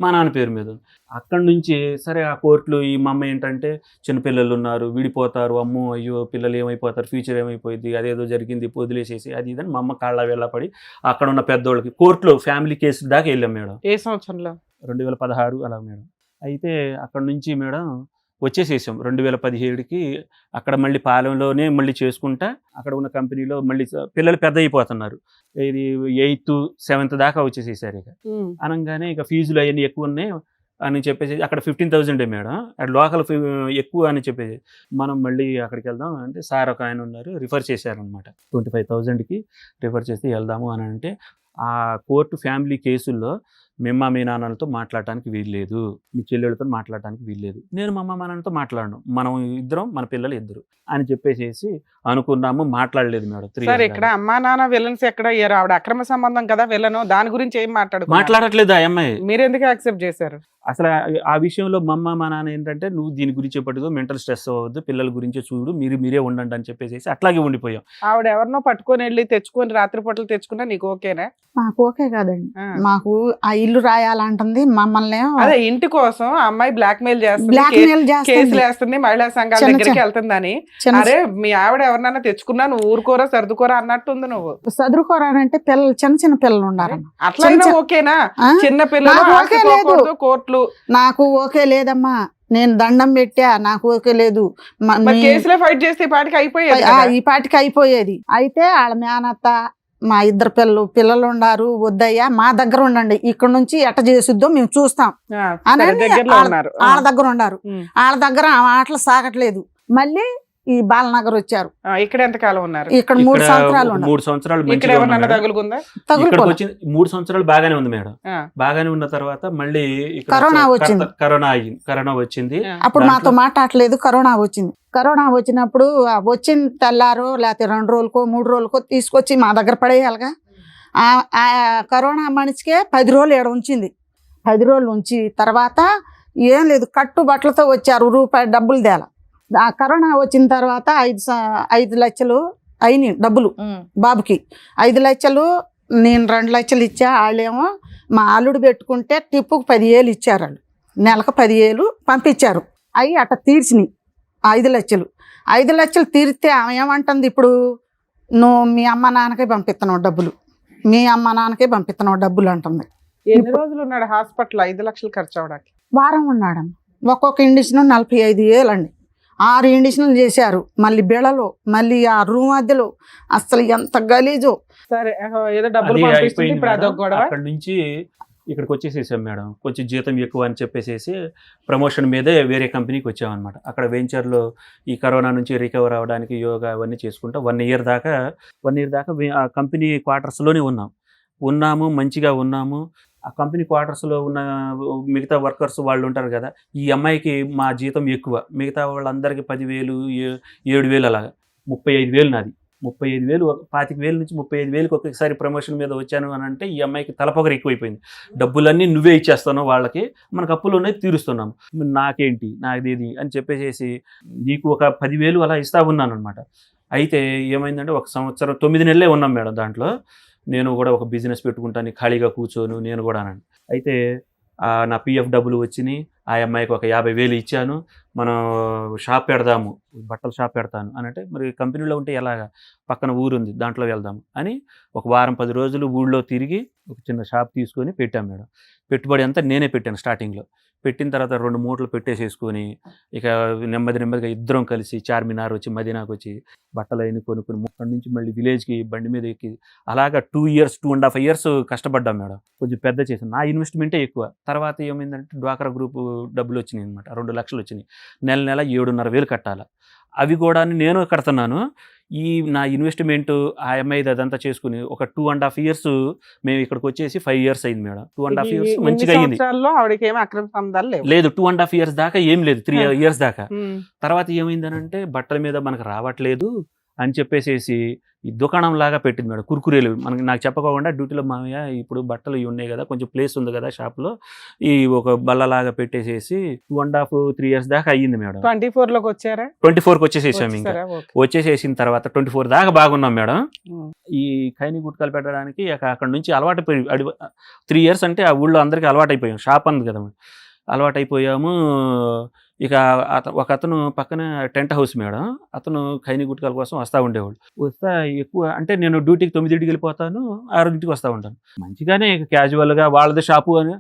మా నాన్న పేరు మీద ఉంది. అక్కడి నుంచి సరే ఆ కోర్టులు ఈ మా అమ్మ ఏంటంటే చిన్నపిల్లలు ఉన్నారు, విడిపోతారు, అమ్మో అయ్యో పిల్లలు ఏమైపోతారు, ఫ్యూచర్ ఏమైపోయింది, అదేదో జరిగింది వదిలేసేసి అది ఇదని మా అమ్మ కాళ్ళ వెళ్ళపడి అక్కడ ఉన్న పెద్దోళ్ళకి కోర్టులో ఫ్యామిలీ కేసులు దాకా వెళ్ళాం మేడం. ఏ సంవత్సరంలో? 2016 అలా మేడం. అయితే అక్కడ నుంచి మేడం వచ్చేసేసాం 2017కి. అక్కడ మళ్ళీ పాలెంలోనే మళ్ళీ చేసుకుంటా అక్కడ ఉన్న కంపెనీలో మళ్ళీ పిల్లలు పెద్ద అయిపోతున్నారు. ఇది 8th 7th దాకా వచ్చేసేసారు. ఇక అనగానే ఇక ఫీజులు అవన్నీ ఎక్కువ ఉన్నాయి, అని చెప్పేసి అక్కడ 15,000 మేడం, అక్కడ లోకల్ ఎక్కువ అని చెప్పేసి మనం మళ్ళీ అక్కడికి వెళ్దాం అంటే సార్ ఒక ఆయన ఉన్నారు రిఫర్ చేశారనమాట. 25,000కి రిఫర్ చేసి వెళ్దాము అని అంటే ఆ కోర్టు ఫ్యామిలీ కేసుల్లో మీ నాన్నలతో మాట్లాడటానికి వీల్లేదు, మీ చెల్లెళ్ళతో మాట్లాడటానికి వీల్లేదు. నేను మా నాన్నతో మాట్లాడను, మనం ఇద్దరం మన పిల్లలు ఇద్దరు అని చెప్పేసి అనుకున్నాము. మాట్లాడలేదు మేడం 3 సార్ years ఇక్కడ దాకా. అమ్మా నాన్న విలన్స్ ఎక్కడ అయ్యారు? ఆవిడ అక్రమ సంబంధం కదా విలను, దాని గురించి ఏం మాట్లాడట్లేదు ఆ అమ్మాయి. మీరు ఎందుకు యాక్సెప్ట్ చేశారు? అసలు ఆ విషయంలో మా నాన్న ఏంటంటే నువ్వు దీని గురించి పట్టుకో, మెంటల్ స్ట్రెస్ అవ్వద్దు, పిల్లల గురించి చూడు, మీరే ఉండండి అని చెప్పేసి అట్లాగే ఉండిపోయాం. ఆవిడ ఎవరినో పట్టుకొని వెళ్ళి తెచ్చుకొని రాత్రిపూటలు తెచ్చుకున్నా నీకు ఓకేనా? మాకు ఓకే కాదండి. ఆ. మాకు ఆ ఇల్లు రాయాలంటుంది మమ్మల్ని, అదే ఇంటి కోసం ఆ అమ్మాయి బ్లాక్ మెయిల్ చేస్తుంది, బ్లాక్మెయిల్ కేసులు చేస్తుంది. వేస్తుంది, మహిళా సంఘాల చిన్న దగ్గరికి చిన్న- వెళ్తుందని. చిన్న అరే మీ ఆవిడ ఎవరినైనా తెచ్చుకున్నా నువ్వు ఊరుకోరా సర్దుకోరా అన్నట్టుంది నువ్వు. చదువుకోరానంటే పిల్లలు చిన్న పిల్లలు ఉన్నారన్న. అట్లయినా చిన్న- ఓకేనా? ఆ? చిన్న పిల్లలు నాకు ఓకే లేదు. ఆశపోకూడదు, కోర్టులు నాకు ఓకే లేదమ్మా, నేను దండం పెట్టా, నాకు ఓకే లేదు. మరి కేసులే ఫైట్ చేస్తే ఈ పాటికి అయిపోయేది కదా. ఈ పాటికి అయిపోయేది. అయితే వాళ్ళ మేనత్త మా ఇద్దరు పిల్లలు ఉన్నారు, వద్దయ్యా మా దగ్గర ఉండండి, ఇక్కడ నుంచి ఎట్ట చేసుద్దో మేము చూస్తాం ఆ, అని సరే, దగ్గరలో ఉన్నారు. వాళ్ళ దగ్గర ఉన్నారు. ఉమ్. వాళ్ళ దగ్గర ఆ మాటలు సాగట్లేదు. మళ్ళీ ఈ బాలనగర్ వచ్చారు. ఆ, ఇక్కడ ఎంత కాలం ఉన్నారు? ఇక్కడ 3 సంవత్సరాలు ఉన్నారు. 3 సంవత్సరాలు ఇక్కడ మంచిగా ఎవరన్నా ఉన్నాం మేడం. తగులుకుందా? ఇక్కడికి తగులుకోలే. వచ్చి 3 సంవత్సరాలు బాగానే ఉంది మేడం. ఆ, బాగానే ఉన్న తర్వాత మళ్ళీ ఇక్కడ కరోనా వచ్చింది. కరోనా వచ్చింది. ఆ. అప్పుడు దాంట్లో- మాతో మాట్లాడలేదు. కరోనా వచ్చింది. కరోనా వచ్చినప్పుడు వచ్చిన తెల్లారో లేకపోతే 2 రోజులకో 3 రోజులకో తీసుకొచ్చి మా దగ్గర పడేయాలిగా. ఆ కరోనా మనిషికే 10 రోజులు ఏడ ఉంచింది. 10 రోజులు ఉంచి తర్వాత ఏం లేదు, కట్టు బట్టలతో వచ్చారు, రూపాయి డబ్బులు తేల. ఆ కరోనా వచ్చిన తర్వాత 5 లక్షలు అయినాయి డబ్బులు బాబుకి. 5 లక్షలు నేను 2 లక్షలు ఇచ్చా. వాళ్ళేమో మా అల్లుడు పెట్టుకుంటే టిప్పుకు 10,000 ఇచ్చారు. వాళ్ళు నెలకు 10,000 పంపించారు. అవి అట్ట తీర్చినాయి 5 లక్షలు. 5 లక్షలు తీరితే ఆమె ఏమంటుంది, ఇప్పుడు నువ్వు మీ అమ్మ నాన్నకే పంపిస్తున్నావు డబ్బులు, మీ అమ్మ నాన్నకే పంపిస్తున్నావు డబ్బులు అంటుంది. ఎన్ని రోజులు ఉన్నాడు హాస్పిటల్ 5 లక్షలు ఖర్చు అవడానికి? వారం ఉన్నాడమ్మ. ఒక్కొక్క ఇండిషన్ 45,000 అండి. 6 ఇండిషన్లు చేశారు. మళ్ళీ బిళ్ళలు, మళ్ళీ ఆ రూమ్ అద్దెలు, అసలు ఎంత గలీజో. సరే ఏదో డబ్బులు అది పంపిస్తుంది, అయిపోయింది ఇప్పుడు మేడం. అదొక గొడవ. అక్కడ నుంచి ఇక్కడికి వచ్చేసేసాం మేడం. కొంచెం జీతం ఎక్కువ అని చెప్పేసి ప్రమోషన్ మీదే వేరే కంపెనీకి వచ్చామన్నమాట. అక్కడ వెంచర్లో ఈ కరోనా నుంచి రికవర్ అవ్వడానికి యోగా అవన్నీ చేసుకుంటా 1 year దాకా ఆ కంపెనీ క్వార్టర్స్లోనే ఉన్నాము, మంచిగా ఉన్నాము. ఆ కంపెనీ క్వార్టర్స్లో ఉన్న మిగతా వర్కర్స్ వాళ్ళు ఉంటారు కదా, ఈ అమ్మాయికి మా జీతం ఎక్కువ, మిగతా వాళ్ళందరికీ 10,000 7,000 అలాగా. 35,000 నాది. 35,000 25,000 నుంచి 35,000కి ఒకేసారి ప్రమోషన్ మీద వచ్చాను అని అంటే ఈ అమ్మాయికి తలపొగరు ఎక్కువైపోయింది. డబ్బులన్నీ నువ్వే ఇచ్చేస్తాను, వాళ్ళకి మనకు అప్పులు ఉన్నాయి తీరుస్తున్నాము, నాకేంటి నాది అని చెప్పేసి నీకు ఒక 10,000 అలా ఇస్తా ఉన్నాను అనమాట. అయితే ఏమైందంటే 1 సంవత్సరం 9 నెలలే ఉన్నాం మేడం. దాంట్లో నేను కూడా ఒక బిజినెస్ పెట్టుకుంటాను ఖాళీగా కూర్చోను నేను కూడా. అయితే నా పిఎఫ్ డబ్బులు వచ్చినాయి. ఆ అమ్మాయికి ఒక 50,000 ఇచ్చాను. మనం షాప్ పెడదాము, బట్టల షాప్ పెడతాను అని అంటే, మరి కంపెనీలో ఉంటే ఎలాగా, పక్కన ఊరుంది దాంట్లో వెళ్దాము అని ఒక వారం 10 రోజులు ఊళ్ళో తిరిగి ఒక చిన్న షాప్ తీసుకొని పెట్టాం మేడం. పెట్టుబడి అంతా నేనే పెట్టాను స్టార్టింగ్లో. పెట్టిన తర్వాత 2 మూటలు పెట్టేసేసుకొని ఇక నెమ్మదిగా ఇద్దరం కలిసి చార్మినార్ వచ్చి మదీనాకు వచ్చి బట్టలు అయిన కొనుక్కొని అక్కడి నుంచి మళ్ళీ విలేజ్కి బండి మీద ఎక్కి అలాగా 2.5 years కష్టపడ్డాం మేడం. కొంచెం పెద్ద చేసాను. నా ఇన్వెస్ట్మెంటే ఎక్కువ. తర్వాత ఏమైందంటే డ్వాక్రా గ్రూప్ డబ్బులు వచ్చినాయి అనమాట. 2 లక్షలు వచ్చినాయి. నెల 7,500 కట్టాలి. అవి కూడా నేను కడుతున్నాను. ఈ నా ఇన్వెస్ట్మెంట్ ఆ అమ్మాయి అదంతా చేసుకుని ఒక 2.5 years మేము ఇక్కడికి వచ్చేసి 5 years అయింది మేడం. 2.5 years మంచిగా అయింది. ఆవిడకి ఏమి అక్రమ సంబంధాలు లేవు. లేదు 2.5 years దాకా ఏం లేదు, 3 years దాకా. ఉమ్. తర్వాత ఏమైందనంటే బట్టల మీద మనకు రావట్లేదు అని చెప్పేసి ఈ దుకాణం లాగా పెట్టింది మేడం. కుర్కురేలు నాకు చెప్పకుండా డ్యూటీలో మామయ్య ఇప్పుడు బట్టలు ఇవి ఉన్నాయి కదా, కొంచెం ప్లేస్ ఉంది కదా షాప్లో, ఈ ఒక బల్లలాగా పెట్టేసేసి 2.5-3 years దాకా అయ్యింది మేడం. 24 లోకి వచ్చారా? 24కి వచ్చేసేసాం. ఇంకా వచ్చేసారా? ఓకే. వచ్చేసేసిన తర్వాత 24 దాకా బాగున్నాం మేడం. ఉమ్. ఈ ఖైనీ గుట్కాలు పెట్టడానికి అక్కడ నుంచి అలవాటు 3 years అంటే ఆ ఊళ్ళో అందరికీ అలవాటు అయిపోయాం. షాప్ అంది కదా, అలవాటు అయిపోయాము. ఇక ఒక అతను పక్కన టెంట్ హౌస్ మేడం, అతను ఖైనీ గుట్కాల కోసం వస్తూ ఉండేవాడు. వస్తా ఎక్కువ అంటే నేను డ్యూటీకి 9కి వెళ్ళిపోతాను, 6కి వస్తూ ఉంటాను. మంచిగానే క్యాజువల్గా వాళ్ళది షాపు అని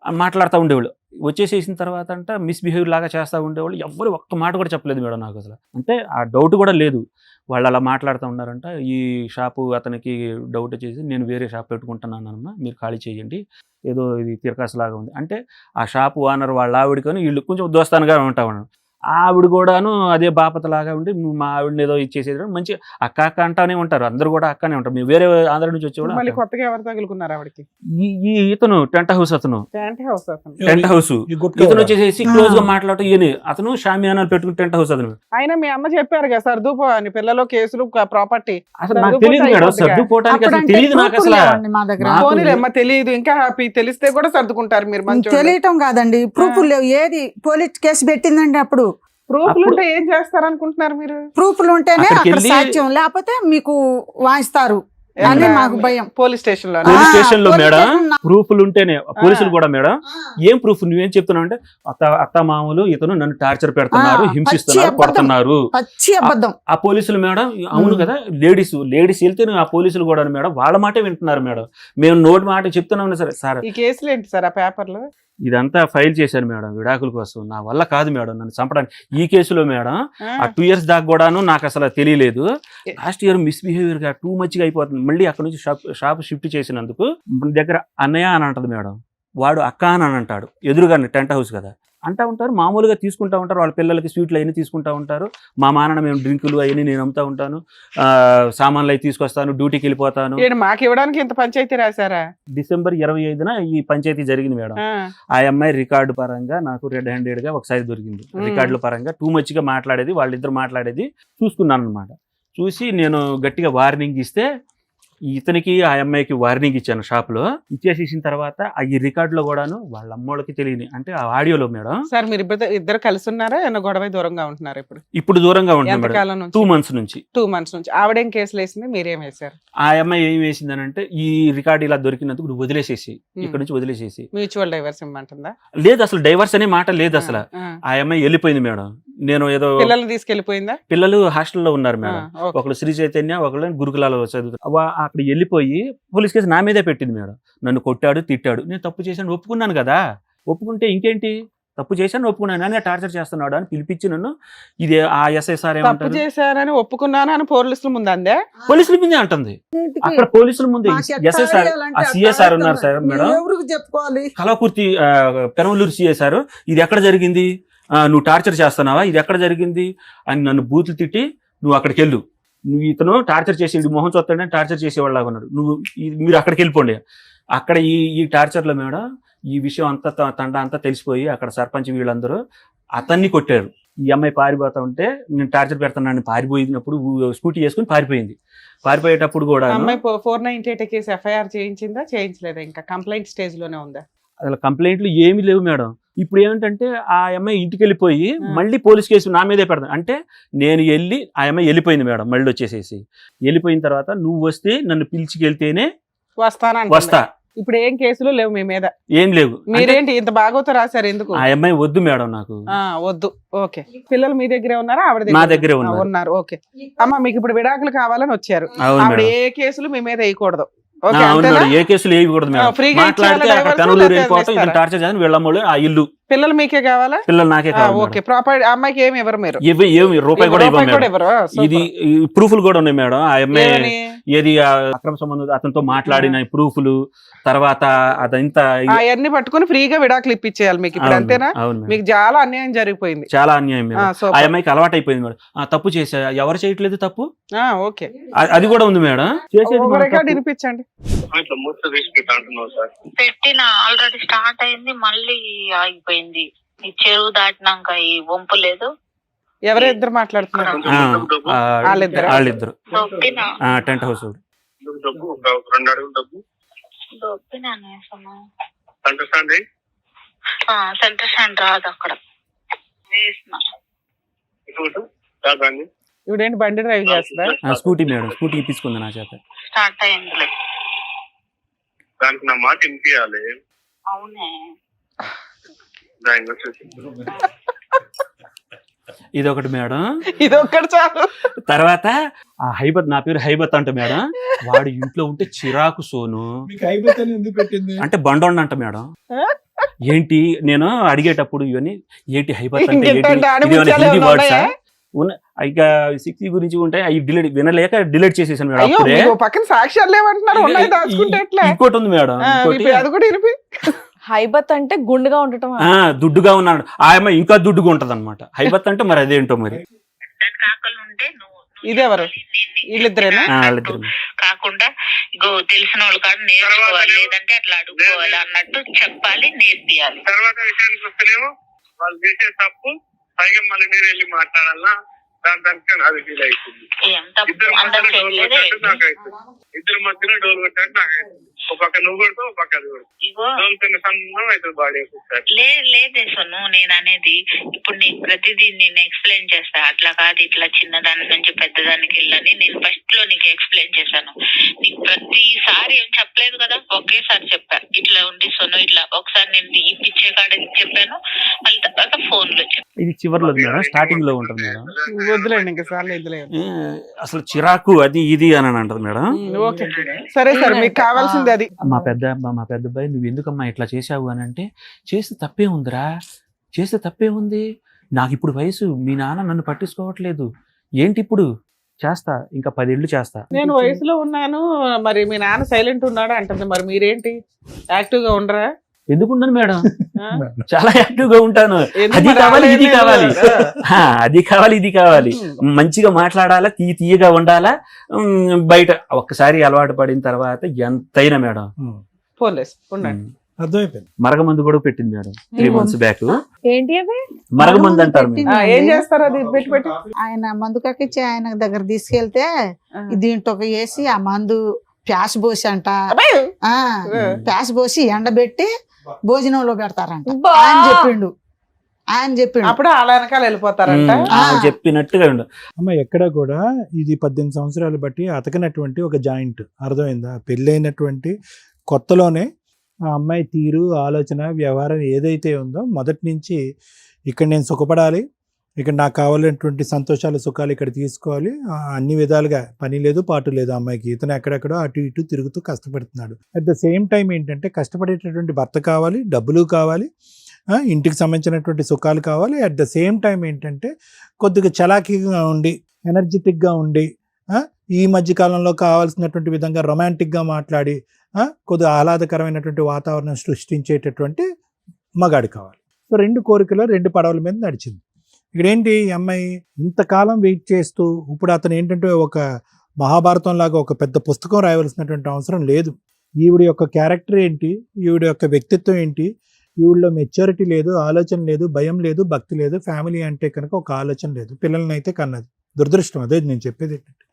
మాట్లాడుతూ ఉండేవాళ్ళు. వచ్చేసేసిన తర్వాత అంట మిస్బిహేవియర్ లాగా చేస్తూ ఉండేవాళ్ళు. ఎవ్వరు ఒక్క మాట కూడా చెప్పలేదు మేడం నాకు అసలు. అంటే ఆ డౌట్ కూడా లేదు. వాళ్ళు అలా మాట్లాడుతూ ఉన్నారంట. ఈ షాపు అతనికి డౌట్ వచ్చేసి నేను వేరే షాప్ పెట్టుకుంటున్నానమ్మా, మీరు ఖాళీ చేయండి, ఏదో ఇది తిరకాసులాగా ఉంది అంటే ఆ షాపు ఓనర్ వాళ్ళ ఆవిడకొని వీళ్ళు కొంచెం దోస్తానుగా ఉంటా ఉన్నాను. ఆవిడ కూడాను అదే బాపతలాగా ఉండి నువ్వు మా ఆవిడని ఏదో ఇచ్చేసేది మంచి అక్క అక్క అంటానే ఉంటారు. అందరూ కూడా అక్కనే ఉంటారు. మేము వేరే ఆంధ్ర నుంచి మళ్ళీ వచ్చేవాడు కొత్తగా ఎవరు తగులుకున్నారు ఆవిడకి? ఈ ఇతను టెంట్ హౌస్ అతను టెంట్ హౌస్ అతను. టెంట్ హౌస్ ఈ గుట్కా ఇతను వాడా? వచ్చేసి క్లోజ్ గా మాట్లాడటం ఈయన అతను షామియానాలు పెట్టుకుని టెంట్ హౌస్ అతను. అయినా మీ అమ్మ చెప్పారు కదా సర్దుపో అని, పిల్లలు కేసులు ప్రాపర్టీ. అసలు నాకు సర్దుపోతే తెలియదు మేడం, అయిపోద్దిగా. సర్దుకోవటానికి అసలు అప్పుడంటే తెలియదు నాకు ప్రూఫ్లు అసలు. లేవండి మా దగ్గర. నాకు పోనీలేమ్మా తెలియదు, ఇంకా హ్యాపీ. తెలిస్తే కూడా సర్దుకుంటారు మీరు మంచి. తెలియటం కాదండి, ప్రూఫ్లు లేవు. ఏది పోలీస్ కేసు పెట్టిందండి అప్పుడు. ప్రూఫ్లు అప్పుడు- ఉంటే ఏం చేస్తారు అనుకుంటున్నారు మీరు? ప్రూఫ్లు ఉంటేనే అక్కడికి అక్కడ వెళ్ళి- సాక్ష్యం, లేకపోతే మీకు వాయిస్తారు అని మాకు భయం. పోలీస్ స్టేషన్ లో పోలీస్ ఆ, స్టేషన్ లో పోలీస్ మేడం స్టేషన్ నా- ప్రూఫ్లు ఉంటేనే పోలీసులు కూడా మేడం ఏం ప్రూఫ్ నువ్వేం చెప్తున్నావు అంటే అత్త మామూలు ఇతను నన్ను టార్చర్ పెడుతున్నారు, ఆ, హింసిస్తున్నారు, పచ్చి అబద్ధం. కొడుతున్నారు. పచ్చి అబద్ధం. ఆ పోలీసులు మేడం అవును కదా, లేడీస్ వెళ్తే ఆ పోలీసులు కూడా మేడం వాళ్ళ మాటే వింటున్నారు మేడం. మేము నోటి మాట చెప్తున్నాం సరే సార్ ఈ కేసులు ఏంటి సార్ ఆ పేపర్లు? ఇదంతా ఫైల్ చేశాను మేడం విడాకుల కోసం. నా వల్ల కాదు మేడం నన్ను చంపడానికి. ఈ కేసులో మేడం ఆ 2 years దాకా కూడాను నాకు అసలు తెలియలేదు. లాస్ట్ ఇయర్ మిస్బిహేవియర్ గా టూ మచ్ గా అయిపోతుంది. మళ్ళీ అక్కడ నుంచి షాప్ షిఫ్ట్ చేసినందుకు మన దగ్గర అన్నయ్య అని అంటది మేడం, వాడు అక్క అని అంటాడు. ఎదురుగా టెంట్ హౌస్ కదా అంటా ఉంటారు. మామూలుగా తీసుకుంటా ఉంటారు. వాళ్ళ పిల్లలకి స్వీట్లు అవన్నీ తీసుకుంటా ఉంటారు. మా మానన మేము డ్రింకులు అవన్నీ నేను అమ్ముతా ఉంటాను, సామాన్లు అవి తీసుకొస్తాను, డ్యూటీకి వెళ్ళిపోతాను. మాకు ఇవ్వడానికి ఇంత పంచాయతీ రాశారా? December 25న ఈ పంచాయతీ జరిగింది మేడం. ఆ అమ్మాయి రికార్డు పరంగా నాకు రెడ్ హ్యాండెడ్ గా ఒకసారి దొరికింది. రికార్డుల పరంగా టూ మచ్ గా మాట్లాడేది, వాళ్ళిద్దరు మాట్లాడేది చూసుకున్నాను అనమాట. చూసి నేను గట్టిగా వార్నింగ్ ఇస్తే ఇతనికి ఆ అమ్మాయికి వార్నింగ్ ఇచ్చాను షాప్ లో. ఇచ్చేసేసిన తర్వాత ఈ రికార్డులో కూడాను వాళ్ళ అమ్మోళ్ళకి తెలియని అంటే ఆ ఆడియోలో మేడం. సార్ మీరు ఇద్దరు కలిసి ఉన్నారా, ఏమన్నా గొడవ దూరంగా ఉంటున్నారు ఇప్పుడు? ఇప్పుడు దూరంగా ఉంటున్నాం మేడం, ఎంతకాలం నుంచి? 2 months నుంచి. 2 months నుంచి. ఆవిడేం కేసులు వేసింది, మీరేం వేశారు? ఆ అమ్మాయి ఏం వేసిందనంటే ఈ రికార్డు ఇలా దొరికినందుకు నువ్వు వదిలేసేసి, ఇక్కడ నుంచి వదిలేసేసి. Mutual divorce ఇమ్మంటుందా? లేదు అసలు డైవర్స్ అనే మాట లేదు అసలు. ఆ అమ్మాయి వెళ్ళిపోయింది మేడం. నేను ఏదో పిల్లల్ని తీసుకెళ్లిపోయిందా? పిల్లలు హాస్టల్లో ఉన్నారు మేడం. ఒకళ్ళు శ్రీ చైతన్య, ఒకళ్ళు గురుకులాలో చదువుతారు. అక్కడ వెళ్ళిపోయి పోలీస్ కేసు నా మీదే పెట్టింది మేడం. నన్ను కొట్టాడు, తిట్టాడు. నేను తప్పు చేశాను ఒప్పుకున్నాను కదా, ఒప్పుకుంటే ఇంకేంటి, తప్పు చేశాను ఒప్పుకున్నాను అని టార్చర్ చేస్తున్నాడు అని పిలిపించి నన్ను ఇది ఆ ఎస్ఐసార్ తప్పు చేశానని ఒప్పుకున్నాను అని పోలీసుల ముందు అందే? పోలీసుల ముందే అంటుంది. అక్కడ పోలీసుల ముందు ఎస్ఐసార్ ఆ సిఎస్ఆర్ ఉన్నారు సార్ మేడం, ఎవరికి చెప్పుకోవాలి? కలవకుర్తి పెనమలూరు సిఎస్ఆర్, ఇది ఎక్కడ జరిగింది, నువ్వు టార్చర్ చేస్తున్నావా, ఇది ఎక్కడ జరిగింది అని నన్ను బూతులు తిట్టి నువ్వు అక్కడికి వెళ్ళు, నువ్వు ఇతను టార్చర్ చేసి మొహం చూస్తాడని టార్చర్ చేసేవాళ్ళగా ఉన్నాడు, మీరు అక్కడికి వెళ్ళిపోండి. అక్కడ ఈ టార్చర్లో మేడం ఈ విషయం అంతా తండ అంతా తెలిసిపోయి అక్కడ సర్పంచ్ వీళ్ళందరూ అతన్ని కొట్టారు. ఈ అమ్మాయి పారిపోతా ఉంటే నేను టార్చర్ పెడతానని పారిపోయినప్పుడు స్కూటీ వేసుకుని పారిపోయింది. పారిపోయేటప్పుడు కూడా అమ్మాయి 498 కేసు ఎఫ్ఐఆర్ చేయించిందా, చేయించలేదా? ఇంకా కంప్లైంట్ స్టేజ్ లోనే ఉందా? అసలు కంప్లైంట్లు ఏమీ లేవు మేడం. ఇప్పుడు ఏమిటంటే ఆ అమ్మాయి ఇంటికి వెళ్ళిపోయి మళ్ళీ పోలీస్ కేసు నా మీదే పెడతాను అంటే నేను వెళ్ళి ఆ అమ్మాయి వెళ్ళిపోయింది మేడం. మళ్ళీ వచ్చేసేసి వెళ్ళిపోయిన తర్వాత నువ్వు వస్తే నన్ను పిలిచికెళ్తేనే వస్తా. ఇప్పుడు ఏం కేసులు లేవు మీ మీద? ఏం లేవు. మీరేంటి ఇంత బాగోతో రాశారు ఎందుకు? ఆ అమ్మాయి వద్దు మేడం నాకు. వద్దు. ఓకే. పిల్లలు మీ దగ్గరే ఉన్నారా, ఆవిడ నా దగ్గరే ఉన్నారు? ఓకే. అమ్మ మీకు ఇప్పుడు విడాకులు కావాలని వచ్చారు. అవును ఆవిడ మేడం. ఏ కేసులు మీ మీద వేయకూడదు. అవును మేడం, ఏ కేసులు వేయకూడదు మేడం. ఫ్రీగా మాట్లాడితే అక్కడ పెనమలూరు వెళ్ళిపోతాం, ఇక్కడ టార్చర్ చేయాలని వీళ్ళమ్మోళ్ళు ఆ ఇల్లు. పిల్లలు మీకే కావాలా? పిల్లలు నాకే కావాలి. ఓకే. ప్రాపర్టీ అమ్మాయికి ఏమి ఇవ్వరు మీరు? ఏమి రూపాయి కూడా ఇవ్వరు మేడం. ఇవ్వరు. ఇది ప్రూఫ్లు కూడా ఉన్నాయి మేడం. ఆ అమ్మాయి ఏది అక్రమ సంబంధం అతనితో మాట్లాడిన ప్రూఫ్లు తర్వాత అదంతా అవన్నీ పట్టుకుని ఫ్రీగా విడాకులు ఇప్పించేయాలి మీకు ఇప్పుడు, అంతేనా? మీకు చాలా అన్యాయం జరిగిపోయింది. చాలా అన్యాయం మేడం. ఆ అమ్మాయికి అలవాటు అయిపోయింది మేడం. తప్పు చేసా, ఎవరు చేయట్లేదు తప్పు. ఓకే. అది కూడా ఉంది మేడం. రికార్డు వినిపించండి. పెట్టిన ఆల్రెడీ స్టార్ట్ అయింది, మళ్ళీ ఆగిపోయింది. ఈ చెరువు దాటినాక ఈ వంపు లేదు. ఎవరిద్దరు మాట్లాడుతున్నారు? వాళ్ళిద్దరు టెంట్ హౌస్ సెంటర్ స్టాండ్ రాదు అక్కడ. ఇవిడేంటి బండి డ్రైవ్ చేస్తుందా? స్కూటీ మేడం, స్కూటీ ఇప్పించుకుంది నా చేత. స్టార్ట్ అయింది. దానికి నా మాట వినిపించాలి. అవునే. ఇదొకటి మేడం, ఇదొక్కటి చాలు. తర్వాత ఆ హైబత్, నా పేరు హైబత్ అంట మేడం. వాడు ఇంట్లో ఉంటే చిరాకు సోను మీకు హైబత్ అని ఎందుకు పెట్టింది? అంటే బండోండ అంట మేడం. ఏంటి నేను అడిగేటప్పుడు ఇవన్నీ ఏంటి హైపర్ అంటే ఇంకెంత ఏంటి? ఆడ ఇది ఏమైనా ముత్యాలు హిందీ ఏమైనా వర్డ్సా? ఉన్నాయా? ఇక 60 గురించి ఉంటాయి అవి వినలేక డిలీట్ చేసేసాను మేడం. అయ్యో అప్పుడే మీకు పక్కన సాక్ష్యాలు లేవంటున్నారు, ఉన్నాయి దాచుకుంటే ఎట్లా? ఇంకోటి ఉంది మేడం, ఇంకోటి అది కూడా ఇనిపి. హైబత్ అంటే గుండుగా ఉండటం. దుడ్డుగా ఉన్నాడు ఆ అమ్మాయి, ఇంకా దుడ్డుగా ఉంటది అనమాట. హైబత్ అంటే మరి అదేంటో మరి. దానికి ఆకలి ఉంటే నువ్వు ఇదెవరు? వీళ్ళిద్దరేనా? వాళ్ళిద్దరు కాకుండా ఇగో తెలిసిన వాళ్ళు కాదు నేర్చుకోవాలి, లేదంటే అట్లా అడుగుకోవాలి అన్నట్టు చెప్పాలి, నేర్పియాలి. తర్వాత విషయానికి వస్తేనేమో వాళ్ళు చేసే తప్పు పైగా మళ్ళీ మీరు వెళ్ళి మాట్లాడాలా, దానికి అది ఫీల్ అవుతుంది. ఏం తప్పు అందరూ చేయలేదే. ఇద్దరు మధ్యలో డోలు కొట్టాడు నాకు అవుతుంది. ఒక పక్క నువ్వు కొడుతూ ఒక పక్క అది కొడుతూ ఇగో డోలు తిన్న సన్నం అవుతుంది బాడీ ఒకసారి. లేదే సొన్ను, నేను అనేది ఇప్పుడు నీకు ప్రతిదీ నేను ఎక్స్ప్లెయిన్ చేస్తా. అట్లా కాదు, ఇట్లా చిన్నదాని నుంచి పెద్దదానికి వెళ్ళని నేను ఫస్ట్ లో నీకు ఎక్స్ప్లెయిన్ చేశాను. నీకు ప్రతిసారి ఏం చెప్పలేదు కదా, ఒకేసారి చెప్పా. ఇట్లా ఉంది సొన్ను, ఇట్లా ఒకసారి నేను ఈ పిచ్చే కాడ చెప్పాను, మళ్ళీ తర్వాత ఫోన్ లో చెప్పాను. ఇది చివరిలో ఉంది మేడం, స్టార్టింగ్ లో ఉంటుంది మేడం. వద్దులేండి, ఇంకా సార్లు వద్దులేండి. అసలు చిరాకు అది ఇది అని అంటది మేడం. ఓకే సరే సార్, మీకు కావాల్సింది అది. మా పెద్ద అబ్బాయి నువ్వు ఎందుకమ్మా ఇట్లా చేసావు అని అంటే, చేస్తే తప్పే ఉందిరా, చేస్తే తప్పే ఉంది, నాకు ఇప్పుడు వయసు, మీ నాన్న నన్ను పట్టించుకోవట్లేదు, ఏంటి ఇప్పుడు చేస్తా, ఇంకా 10 ఏళ్ళు చేస్తా. నేను వయసులో ఉన్నాను, మరి మీ నాన్న సైలెంట్ ఉన్నాడా అంటుంది. మరి మీరేంటి యాక్టివ్ గా ఉండరా? ఎందుకున్నాను మేడం, ఆ? చాలా యాక్టివ్ గా ఉంటాను. ఎందుకు అది మరి కావాలి ఇది ఆలయం కావాలి, లేదు? అది కావాలి ఇది కావాలి, మంచిగా మాట్లాడాలా, తీయగా ఉండాలా. బయట ఒక్కసారి అలవాటు పడిన తర్వాత ఎంతైనా మేడం. పోన్లేస్ ఉండండి. అర్థమైపోయింది. మరగమందు కూడా పెట్టింది మేడం 3 months బ్యాక్. ఏంటి అవి? మరగమందు అంటారు మేడం. ఏం చేస్తారు అది పెట్టి పెట్టి? ఆయన మందు కక్కిచ్చి ఆయన దగ్గర తీసుకెళ్తే దీంట్లో వేసి ఆ మందు ప్యాస్ పోసి అంట, ప్యాస్ పోసి ఎండబెట్టి భోజనంలో పెడతారంట. బా. ఆయన చెప్పిండు అప్పుడు అలా వెనకాల వెళ్ళిపోతారంట. చెప్పినట్టుగా ఉండు. అమ్మ ఎక్కడ కూడా ఇది 18 సంవత్సరాలు బట్టి అతకనటువంటి ఒక జాయింట్, అర్థమైందా? పెళ్ళైనటువంటి కొత్తలోనే ఆ అమ్మాయి తీరు, ఆలోచన, వ్యవహారం ఏదైతే ఉందో మొదటి నుంచి ఇక్కడ నేను సుఖపడాలి, ఇక్కడ నాకు కావాలన్నటువంటి సంతోషాలు సుఖాలు ఇక్కడ తీసుకోవాలి, అన్ని విధాలుగా పని లేదు పాటు లేదు అమ్మాయికి. ఇతను ఎక్కడెక్కడో అటు ఇటు తిరుగుతూ కష్టపడుతున్నాడు. అట్ ద సేమ్ టైం ఏంటంటే కష్టపడేటటువంటి భర్త కావాలి, డబ్బులు కావాలి, ఇంటికి సంబంధించినటువంటి సుఖాలు కావాలి. అట్ ద సేమ్ టైం ఏంటంటే కొద్దిగా చలాకీగా ఉండి, ఎనర్జెటిక్గా ఉండి, ఈ మధ్య కాలంలో కావాల్సినటువంటి విధంగా రొమాంటిక్గా మాట్లాడి, కొద్దిగా ఆహ్లాదకరమైనటువంటి వాతావరణం సృష్టించేటటువంటి మగాడు కావాలి. సో 2 కోరికలు 2 పడవల మీద నడిచింది. ఇక్కడ ఏంటి, ఈ అమ్మాయి ఇంతకాలం వెయిట్ చేస్తూ ఇప్పుడు అతను ఏంటంటే ఒక మహాభారతం లాగా ఒక పెద్ద పుస్తకం రాయవలసినటువంటి అవసరం లేదు. ఈవిడ యొక్క క్యారెక్టర్ ఏంటి, ఈవిడ యొక్క వ్యక్తిత్వం ఏంటి, ఈవిడలో మెచ్యూరిటీ లేదు, ఆలోచన లేదు, భయం లేదు, భక్తి లేదు, ఫ్యామిలీ అంటే కనుక ఒక ఆలోచన లేదు, పిల్లల్ని అయితే కన్నది. దురదృష్టం. అదే నేను చెప్పేది ఏంటంటే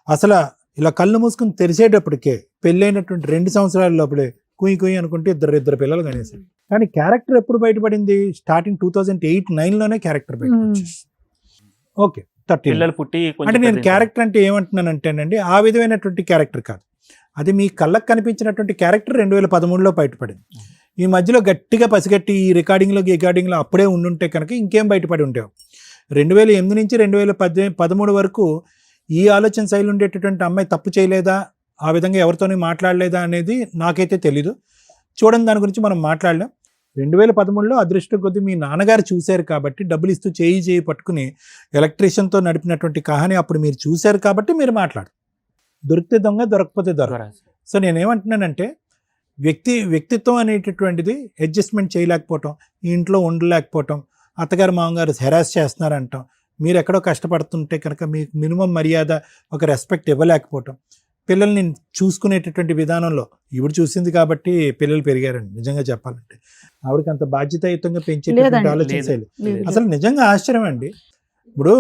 అసలు ఇలా కళ్ళు మూసుకుని తెరిచేటప్పటికే పెళ్ళైనటువంటి 2 సంవత్సరాల లోపలే కుయ్యి అనుకుంటే ఇద్దరు పిల్లలు కనేసారు. కానీ క్యారెక్టర్ ఎప్పుడు బయటపడింది? స్టార్టింగ్ 2008-9లోనే క్యారెక్టర్ బయటపడింది. ఓకే, 13 పిల్లలు పుట్టి అంటే నేను క్యారెక్టర్ అంటే ఏమంటున్నానంటేనండి, ఆ విధమైనటువంటి క్యారెక్టర్ కాదు, అది మీ కళ్ళకు కనిపించినటువంటి క్యారెక్టర్ 2013లో బయటపడింది. ఈ మధ్యలో గట్టిగా పసిగట్టి ఈ రికార్డింగ్లో అప్పుడే ఉండుంటే కనుక ఇంకేం బయటపడి ఉండేవి. 2008 నుంచి 2013 వరకు ఈ ఆలోచన శైలి ఉండేటటువంటి అమ్మాయి తప్పు చేయలేదా, ఆ విధంగా ఎవరితోని మాట్లాడలేదా అనేది నాకైతే తెలీదు. చూడండి, దాని గురించి మనం మాట్లాడలేం. 2013లో అదృష్టం కొద్దీ మీ నాన్నగారు చూశారు కాబట్టి, డబ్బులు ఇస్తూ చేయి పట్టుకుని ఎలక్ట్రీషియన్తో నడిపినటువంటి కహాని అప్పుడు మీరు చూశారు కాబట్టి మీరు మాట్లాడు. దొరికితే దొంగ, దొరకపోతే దొరక. సో నేనేమంటున్నానంటే వ్యక్తిత్వం అనేటటువంటిది అడ్జస్ట్మెంట్ చేయలేకపోవటం, ఈ ఇంట్లో ఉండలేకపోవటం, అత్తగారు మామగారు హెరాస్ చేస్తున్నారంటాం, మీరు ఎక్కడో కష్టపడుతుంటే కనుక మీకు మినిమం మర్యాద, ఒక రెస్పెక్ట్ ఇవ్వలేకపోవటం, పిల్లల్ని చూసుకునేటటువంటి విధానంలో ఈవిడ చూసింది కాబట్టి పిల్లలు పెరిగారండి. నిజంగా చెప్పాలంటే ఆవిడకి అంత బాధ్యతాయుతంగా పెంచేటటువంటి ఆలోచన శైలి అసలు నిజంగా ఆశ్చర్యం అండి. ఇప్పుడు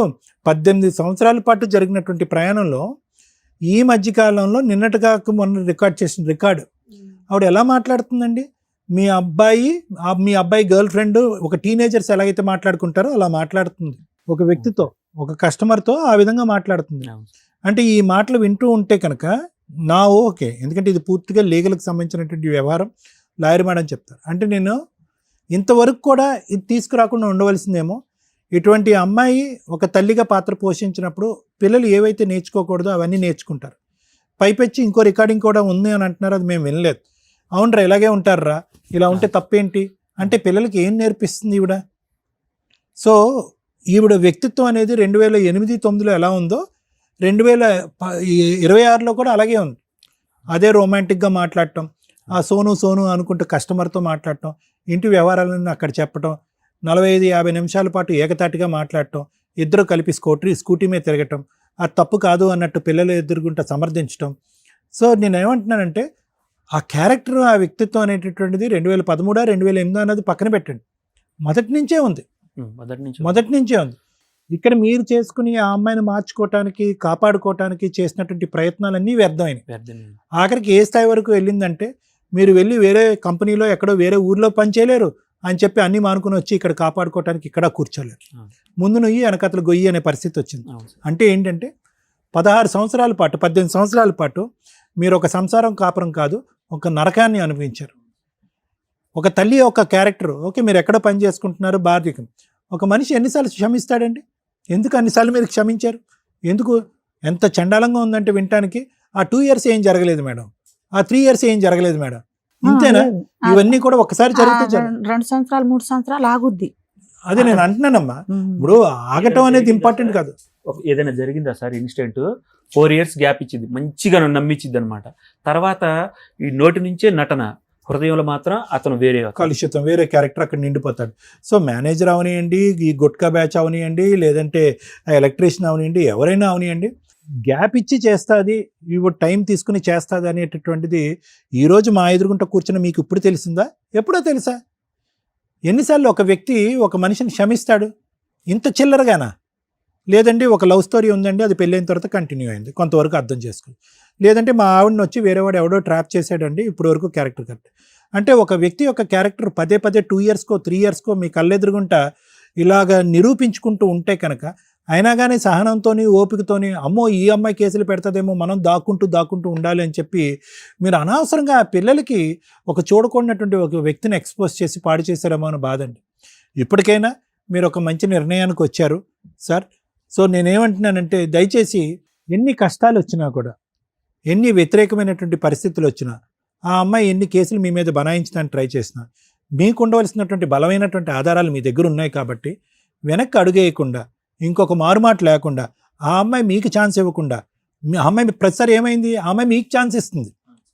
18 సంవత్సరాల పాటు జరిగినటువంటి ప్రయాణంలో ఈ మధ్యకాలంలో నిన్నటిగా మొన్న రికార్డ్ చేసిన రికార్డు ఆవిడ ఎలా మాట్లాడుతుందండి? మీ అబ్బాయి గర్ల్ ఫ్రెండ్, ఒక టీనేజర్స్ ఎలాగైతే మాట్లాడుకుంటారో అలా మాట్లాడుతుంది. ఒక వ్యక్తితో, ఒక కస్టమర్తో ఆ విధంగా మాట్లాడుతుంది. అంటే ఈ మాటలు వింటూ ఉంటే కనుక ఓకే, ఎందుకంటే ఇది పూర్తిగా లీగల్కి సంబంధించినటువంటి వ్యవహారం, లాయర్ మేడం చెప్తారు. అంటే నేను ఇంతవరకు కూడా ఇది తీసుకురాకుండా ఉండవలసిందేమో. ఇటువంటి అమ్మాయి ఒక తల్లిగా పాత్ర పోషించినప్పుడు పిల్లలు ఏవైతే నేర్చుకోకూడదో అవన్నీ నేర్చుకుంటారు. పైపెచ్చి ఇంకో రికార్డింగ్ కూడా ఉంది అని అంటున్నారు, అది మేము వినలేదు. అవునరా, ఇలాగే ఉంటారా, ఇలా ఉంటే తప్పేంటి అంటే పిల్లలకి ఏం నేర్పిస్తుంది ఈవిడ? సో ఈవిడ వ్యక్తిత్వం అనేది 2008-9లో ఎలా ఉందో 2026లో కూడా అలాగే ఉంది. అదే రొమాంటిక్గా మాట్లాడటం, ఆ సోను అనుకుంటూ కస్టమర్తో మాట్లాడటం, ఇంటి వ్యవహారాలను అక్కడ చెప్పటం, 45-50 నిమిషాల పాటు ఏకతాటిగా మాట్లాడటం, ఇద్దరు కలిపి స్కూటీ మీద తిరగటం, అది తప్పు కాదు అన్నట్టు పిల్లలు ఎదురుగుంట సమర్థించటం. సో నేనేమంటున్నానంటే ఆ క్యారెక్టర్, ఆ వ్యక్తిత్వం అనేటటువంటిది 2013-2008 అన్నది పక్కన పెట్టండి, మొదటి నుంచే ఉంది. మొదటి నుంచే ఉంది. ఇక్కడ మీరు చేసుకుని ఆ అమ్మాయిని మార్చుకోవటానికి, కాపాడుకోవటానికి చేసినటువంటి ప్రయత్నాలన్నీ వ్యర్థమైనవి. ఆఖరికి ఏ స్థాయి వరకు వెళ్ళిందంటే, మీరు వెళ్ళి వేరే కంపెనీలో ఎక్కడో వేరే ఊర్లో పనిచేయలేరు అని చెప్పి అన్నీ మానుకుని వచ్చి ఇక్కడ కాపాడుకోవటానికి ఇక్కడ కూర్చోలేరు. ముందు నుయ్యి వెనకతలు గొయ్యి అనే పరిస్థితి వచ్చింది. అంటే ఏంటంటే 16 సంవత్సరాల పాటు 18 సంవత్సరాల పాటు మీరు ఒక సంసారం కాపురం కాదు, ఒక నరకాన్ని అనుభవించారు. ఒక తల్లి ఒక క్యారెక్టర్, ఓకే మీరు ఎక్కడ పని చేసుకుంటున్నారు బాధ్యకం, ఒక మనిషి ఎన్నిసార్లు క్షమిస్తాడండి? ఎందుకు అన్నిసార్లు మీరు క్షమించారు? ఎందుకు? ఎంత చండాలంగా ఉందంటే వినటానికి. ఆ 2 years ఏం జరగలేదు మేడం, ఆ 3 years ఏం జరగలేదు మేడం, ఇంతేనా? ఇవన్నీ కూడా ఒకసారి జరిగితే 2 సంవత్సరాలు 3 సంవత్సరాలు ఆగుద్ది. అదే నేను అంటున్నానమ్మా. ఇప్పుడు ఆగటం అనేది ఇంపార్టెంట్ కాదు. ఏదైనా జరిగిందా సార్ ఇన్సిడెంట్? 4 years గ్యాప్ ఇచ్చింది, మంచిగా నన్ను నమ్మించింది అనమాట. తర్వాత ఈ నోటి నుంచే నటన, హృదయంలో మాత్రం అతను వేరే కలుషితం, వేరే క్యారెక్టర్ అక్కడ నిండిపోతాడు. సో మేనేజర్ అవనియండి, ఈ గుట్కా బ్యాచ్ అవనియండి, లేదంటే ఎలక్ట్రీషియన్ అవనియండి, ఎవరైనా అవనియండి, గ్యాప్ ఇచ్చి చేస్తుంది, ఇవి టైం తీసుకుని చేస్తుంది అనేటటువంటిది ఈరోజు మా ఎదురుగుంట కూర్చుని మీకు ఇప్పుడు తెలిసిందా? ఎప్పుడో తెలుసా? ఎన్నిసార్లు ఒక వ్యక్తి ఒక మనిషిని క్షమిస్తాడు? ఇంత చిల్లరగానా? లేదండి ఒక లవ్ స్టోరీ ఉందండి, అది పెళ్ళైన తర్వాత కంటిన్యూ అయింది, కొంతవరకు అర్థం చేసుకుని. లేదంటే మా ఆవిడని వచ్చి వేరేవాడు ఎవడో ట్రాప్ చేశాడండి, ఇప్పుడు వరకు క్యారెక్టర్ కరెక్ట్. అంటే ఒక వ్యక్తి యొక్క క్యారెక్టర్ పదే 2 yearsకో 3 yearsకో మీ కళ్ళెదురుగుంటా ఇలాగ నిరూపించుకుంటూ ఉంటే కనుక, అయినా కానీ సహనంతోని ఓపికతోని అమ్మో ఈ అమ్మాయి కేసులు పెడతదేమో మనం దాక్కుంటూ ఉండాలి అని చెప్పి మీరు అనవసరంగా ఆ పిల్లలకి ఒక చూడకూడనటువంటి ఒక వ్యక్తిని ఎక్స్పోజ్ చేసి పాడు చేశారేమో అని బాధండి. ఇప్పటికైనా మీరు ఒక మంచి నిర్ణయానికి వచ్చారు సార్. సో నేనేమంటున్నానంటే, దయచేసి ఎన్ని కష్టాలు వచ్చినా కూడా, ఎన్ని వ్యతిరేకమైనటువంటి పరిస్థితులు వచ్చినా, ఆ అమ్మాయి ఎన్ని కేసులు మీ మీద బనాయించడానికి ట్రై చేసినా, మీకు ఉండవలసినటువంటి బలమైనటువంటి ఆధారాలు మీ దగ్గర ఉన్నాయి కాబట్టి వెనక్కి అడుగేయకుండా, ఇంకొక మారుమాట లేకుండా, ఆ అమ్మాయి మీకు ఛాన్స్ ఇవ్వకుండా, ఆ అమ్మాయి ప్రతిసారి ఏమైంది, ఆ అమ్మాయి మీకు ఛాన్స్ ఇస్తుంది,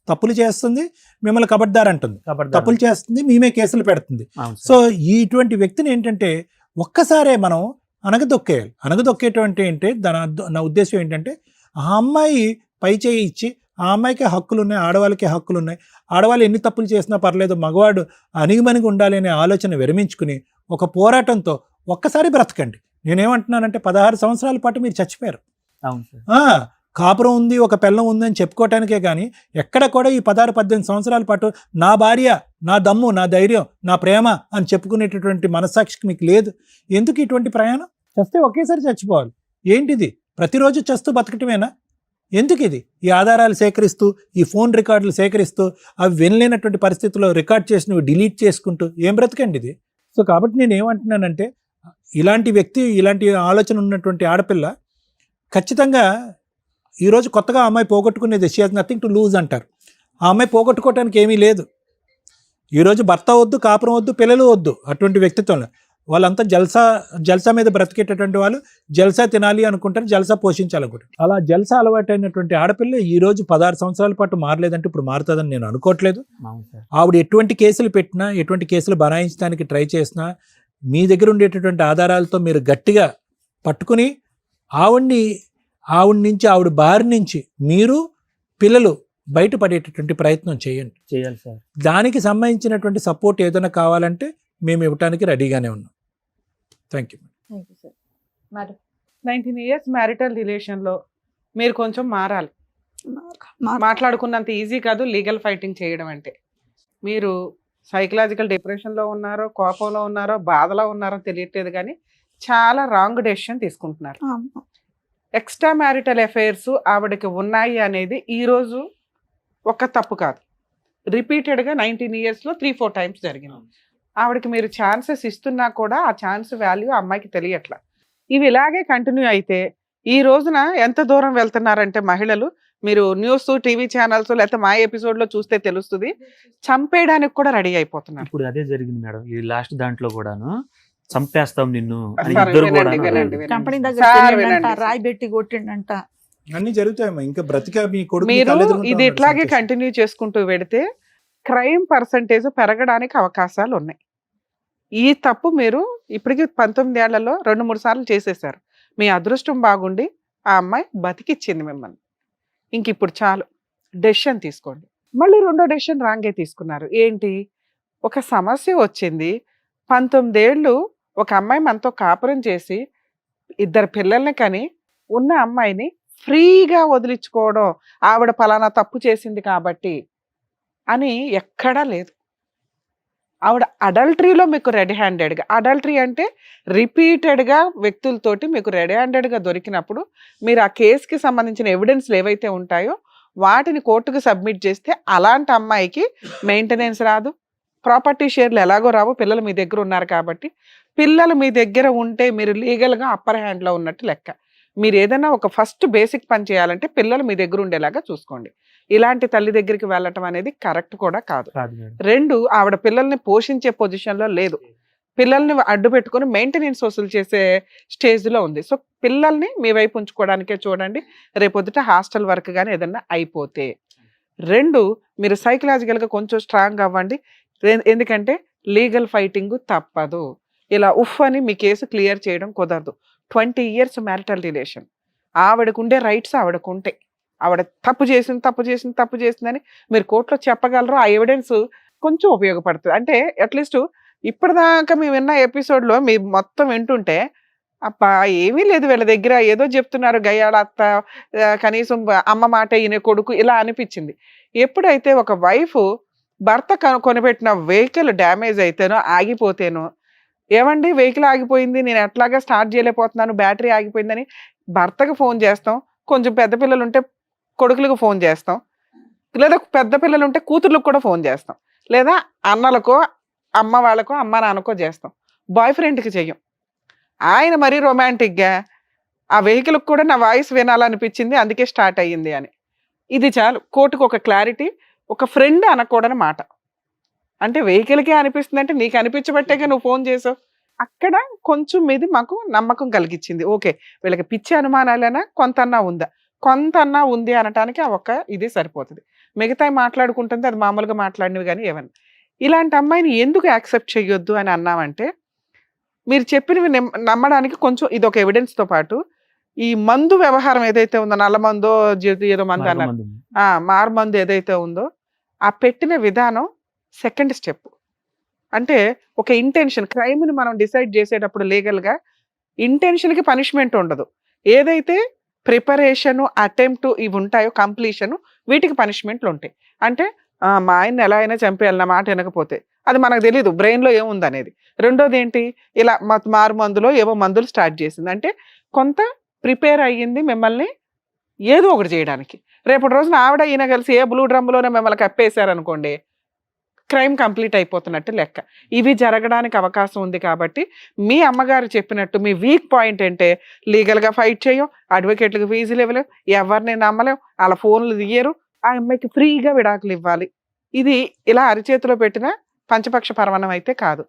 తప్పులు చేస్తుంది, మిమ్మల్ని కబడ్దారంటుంది, తప్పులు చేస్తుంది, మేమే కేసులు పెడుతుంది. సో ఇటువంటి వ్యక్తిని ఏంటంటే ఒక్కసారే మనం అనగదొక్కేయాలి. అనగదొక్కేటువంటి అంటే నా ఉద్దేశం ఏంటంటే, ఆ అమ్మాయి పై చేయి ఇచ్చి, ఆ అమ్మాయికి హక్కులు ఉన్నాయి, ఆడవాళ్ళకి హక్కులు ఉన్నాయి, ఆడవాళ్ళు ఎన్ని తప్పులు చేసినా పర్లేదు, మగవాడు అణిగిమణిగి ఉండాలి అనే ఆలోచన విరమించుకుని ఒక పోరాటంతో ఒక్కసారి బ్రతకండి. నేనేమంటున్నానంటే 16 సంవత్సరాల పాటు మీరు చచ్చిపోయారు. కాపురం ఉంది, ఒక పిల్లం ఉంది అని చెప్పుకోవటానికే కానీ ఎక్కడ కూడా ఈ 16-18 సంవత్సరాల పాటు నా భార్య, నా దమ్ము, నా ధైర్యం, నా ప్రేమ అని చెప్పుకునేటటువంటి మనస్సాక్షికి మీకు లేదు. ఎందుకు ఇటువంటి ప్రయాణం? చస్తే ఒకేసారి చచ్చిపోవాలి. ఏంటిది? ప్రతిరోజు చస్తూ బతకటమేనా? ఎందుకు ఇది? ఈ ఆధారాలు సేకరిస్తూ, ఈ ఫోన్ రికార్డులు సేకరిస్తూ, అవి వినలేనటువంటి పరిస్థితుల్లో రికార్డ్ చేసినవి డిలీట్ చేసుకుంటూ ఏం బ్రతకండి ఇది? సో కాబట్టి నేను ఏమంటున్నానంటే, ఇలాంటి వ్యక్తి, ఇలాంటి ఆలోచన ఉన్నటువంటి ఆడపిల్ల ఖచ్చితంగా ఈరోజు కొత్తగా ఆ అమ్మాయి పోగొట్టుకునేది, she has nothing to lose అంటారు. ఆ అమ్మాయి పోగొట్టుకోవడానికి ఏమీ లేదు. ఈరోజు భర్త వద్దు, కాపురం వద్దు, పిల్లలు వద్దు, అటువంటి వ్యక్తిత్వంలో వాళ్ళంతా జల్సా మీద బ్రతికేటటువంటి వాళ్ళు, జల్సా తినాలి అనుకుంటారు, జల్సా పోషించాలనుకుంటారు. అలా జల్సా అలవాటైనటువంటి ఆడపిల్ల ఈరోజు 16 సంవత్సరాల పాటు మారలేదంటే ఇప్పుడు మారుతుందని నేను అనుకోవట్లేదు. ఆవిడ ఎటువంటి కేసులు పెట్టినా, ఎటువంటి కేసులు బనాయించడానికి ట్రై చేసినా, మీ దగ్గర ఉండేటటువంటి ఆధారాలతో మీరు గట్టిగా పట్టుకుని ఆవిడ నుంచి, ఆవిడ బారి నుంచి మీరు పిల్లలు బయటపడేటటువంటి ప్రయత్నం చేయాలి సార్. దానికి సంబంధించినటువంటి సపోర్ట్ ఏదైనా కావాలంటే మేము ఇవ్వటానికి రెడీగానే ఉన్నాం. Thank you. 19 years మ్యారిటల్ రిలేషన్లో మీరు కొంచెం మారాలి. మాట్లాడుకున్నంత ఈజీ కాదు లీగల్ ఫైటింగ్ చేయడం అంటే. మీరు సైకలాజికల్ డిప్రెషన్లో ఉన్నారో, కోపంలో ఉన్నారో, బాధలో ఉన్నారో తెలియట్లేదు, కానీ చాలా రాంగ్ డెసిషన్ తీసుకుంటున్నారు. ఎక్స్ట్రా మ్యారిటల్ అఫైర్స్ ఆవిడకి ఉన్నాయి అనేది ఈరోజు ఒక తప్పు కాదు, రిపీటెడ్గా 19 yearsలో 3-4 times జరిగింది. ఆవిడకి మీరు ఛాన్సెస్ ఇస్తున్నా కూడా ఆ ఛాన్స్ వాల్యూ అమ్మాయికి తెలియట్లా. ఇవి ఇలాగే కంటిన్యూ అయితే ఈ రోజున ఎంత దూరం వెళ్తున్నారంటే మహిళలు, మీరు న్యూస్ టీవీ ఛానల్స్ లేకపోతే మా ఎపిసోడ్ లో చూస్తే తెలుస్తుంది, చంపేయడానికి కూడా రెడీ అయిపోతున్నారు. ఇప్పుడు అదే జరిగింది మేడం. ఈ లాస్ట్ దాంట్లో కూడాను చంపేస్తాం నిన్ను అని సార్, ఇద్దరు వినండి, కూడా వినండి, వినండి. కంపెనీ సార్, దగ్గర వినండి. రాయి పెట్టి కొట్టిండంట. అన్ని జరుగుతాయమ్మా. ఇంకా బ్రతిక మీ కొడుకు మీ మీరు కళ్ళెదురుగుంటా ఇది ఉన్నాడు ఇట్లాగే సంతోష్. కంటిన్యూ చేసుకుంటూ పెడితే క్రైమ్ పర్సంటేజ్ పెరగడానికి అవకాశాలు ఉన్నాయి. ఈ తప్పు మీరు ఇప్పటికి 19 ఏళ్లలో 2-3 సార్లు చేసేసారు. మీ అదృష్టం బాగుండి ఆ అమ్మాయి బతికిచ్చింది మిమ్మల్ని. ఇంక ఇప్పుడు చాలు, డెసిషన్ తీసుకోండి. మళ్ళీ రెండో డెసిషన్ రాంగే తీసుకున్నారు. ఏంటి, ఒక సమస్య వచ్చింది, 19 ఏళ్ళు ఒక అమ్మాయి మనతో కాపురం చేసి 2 పిల్లల్ని కని ఉన్న అమ్మాయిని ఫ్రీగా వదిలించుకోవడం, ఆవిడ పలానా తప్పు చేసింది కాబట్టి అని ఎక్కడా లేదు. ఆవిడ అడల్టరీలో మీకు రెడీ హ్యాండెడ్గా, అడల్టరీ అంటే రిపీటెడ్గా వ్యక్తులతోటి మీకు రెడీ హ్యాండెడ్గా దొరికినప్పుడు మీరు ఆ కేసుకి సంబంధించిన ఎవిడెన్స్లు ఏవైతే ఉంటాయో వాటిని కోర్టుకు సబ్మిట్ చేస్తే అలాంటి అమ్మాయికి మెయింటెనెన్స్ రాదు, ప్రాపర్టీ షేర్లు ఎలాగో రావు. పిల్లలు మీ దగ్గర ఉన్నారు కాబట్టి, పిల్లలు మీ దగ్గర ఉంటే మీరు లీగల్గా అప్పర్ హ్యాండ్లో ఉన్నట్టు లెక్క. మీరు ఏదైనా ఒక ఫస్ట్ బేసిక్ పని చేయాలంటే పిల్లలు మీ దగ్గర ఉండేలాగా చూసుకోండి. ఇలాంటి తల్లి దగ్గరికి వెళ్ళటం అనేది కరెక్ట్ కూడా కాదు. కాదు మేడం. 2, ఆవిడ పిల్లల్ని పోషించే పొజిషన్లో లేదు, పిల్లల్ని అడ్డు పెట్టుకొని మెయింటెనెన్స్ వసూలు చేసే స్టేజ్లో ఉంది. సో పిల్లల్ని మీ వైపు ఉంచుకోవడానికే చూడండి. రేపొద్దుట హాస్టల్ వర్క్ కానీ ఏదన్నా అయిపోతే. 2, మీరు సైకలాజికల్గా కొంచెం స్ట్రాంగ్ అవ్వండి. ఎందుకంటే లీగల్ ఫైటింగ్ తప్పదు. ఇలా ఉఫ్ అని మీ కేసు క్లియర్ చేయడం కుదరదు. 20 years మ్యారిటల్ రిలేషన్, ఆవిడకుండే రైట్స్ ఆవిడకు ఉంటాయి. ఆవిడ తప్పు చేసిందని మీరు కోర్టులో చెప్పగలరు. ఆ ఎవిడెన్స్ కొంచెం ఉపయోగపడుతుంది. అంటే అట్లీస్ట్ ఇప్పటిదాకా మేము విన్న ఎపిసోడ్లో మీ మొత్తం వింటుంటే అబ్బా ఏమీ లేదు వీళ్ళ దగ్గర, ఏదో చెప్తున్నారు గయ్యాళ అత్త, కనీసం అమ్మ మాట ఈయన కొడుకు, ఇలా అనిపించింది. ఎప్పుడైతే ఒక వైఫ్ భర్త కొనిపెట్టిన వెహికల్ డ్యామేజ్ అయితేనో ఆగిపోతేనో, ఏమండి వెహికల్ ఆగిపోయింది, నేను ఎట్లాగా స్టార్ట్ చేయలేకపోతున్నాను, బ్యాటరీ ఆగిపోయిందని భర్తకు ఫోన్ చేస్తాం. కొంచెం పెద్ద పిల్లలు ఉంటే కొడుకులకు ఫోన్ చేస్తాం, లేదా పెద్ద పిల్లలు ఉంటే కూతుర్లకు కూడా ఫోన్ చేస్తాం, లేదా అన్నలకో అమ్మ వాళ్ళకో అమ్మ నాన్నకో చేస్తాం. బాయ్ ఫ్రెండ్కి చెయ్యం. ఆయన మరీ రొమాంటిక్గా ఆ వెహికల్కి కూడా నా వాయిస్ వినాలనిపించింది అందుకే స్టార్ట్ అయ్యింది అని. ఇది చాలు కోర్టుకు ఒక క్లారిటీ. ఒక ఫ్రెండ్ అనకూడని మాట. అంటే వెహికల్కే అనిపిస్తుంది అంటే నీకు అనిపించబట్టేగా నువ్వు ఫోన్ చేసావు. అక్కడ కొంచెం మీది మాకు నమ్మకం కలిగించింది. ఓకే, వీళ్ళకి పిచ్చి అనుమానాలైనా కొంతన్నా ఉంది అనటానికి ఆ ఒక్క ఇది సరిపోతుంది. మిగతా మాట్లాడుకుంటుంది, అది మామూలుగా మాట్లాడినవి కానీ ఏమన్నా. ఇలాంటి అమ్మాయిని ఎందుకు యాక్సెప్ట్ చేయొద్దు అని అన్నామంటే, మీరు చెప్పినవి నమ్మడానికి కొంచెం ఇది ఒక ఎవిడెన్స్తో పాటు ఈ మందు వ్యవహారం ఏదైతే ఉందో, నల్ల మందో ఏదో మందు అన్నారు, మారు మందు ఏదైతే ఉందో, ఆ పెట్టిన విధానం సెకండ్ స్టెప్. అంటే ఒక ఇంటెన్షన్, క్రైమ్ని మనం డిసైడ్ చేసేటప్పుడు లీగల్గా ఇంటెన్షన్కి పనిష్మెంట్ ఉండదు. ఏదైతే ప్రిపరేషను, అటెంప్ట్ ఇవి ఉంటాయో, కంప్లీషను, వీటికి పనిష్మెంట్లు ఉంటాయి. అంటే మా ఆయన్ని ఎలా అయినా చంపేయాలి నా మాట వినకపోతే, అది మనకు తెలియదు బ్రెయిన్లో ఏముంది అనేది. రెండోది ఏంటి, ఇలా మారు మందులో ఏవో మందులు స్టార్ట్ చేసింది అంటే కొంత ప్రిపేర్ అయ్యింది మిమ్మల్ని ఏదో ఒకటి చేయడానికి. రేపటి రోజున ఆవిడ ఈయన కలిసి ఏ బ్లూ డ్రమ్లోనే మిమ్మల్ని కప్పేశారనుకోండి, క్రైమ్ కంప్లీట్ అయిపోతున్నట్టు లెక్క. ఇవి జరగడానికి అవకాశం ఉంది. కాబట్టి మీ అమ్మగారు చెప్పినట్టు మీ వీక్ పాయింట్ అంటే లీగల్గా ఫైట్ చేయం, అడ్వకేట్లకు ఫీజులు ఇవ్వలేం, ఎవరిని నమ్మలేం, అలా ఫోన్లు తీయరు, ఆ అమ్మాయికి ఫ్రీగా విడాకులు ఇవ్వాలి. ఇది ఇలా అరిచేతిలో పెట్టిన పంచపక్ష పరమాణం అయితే కాదు.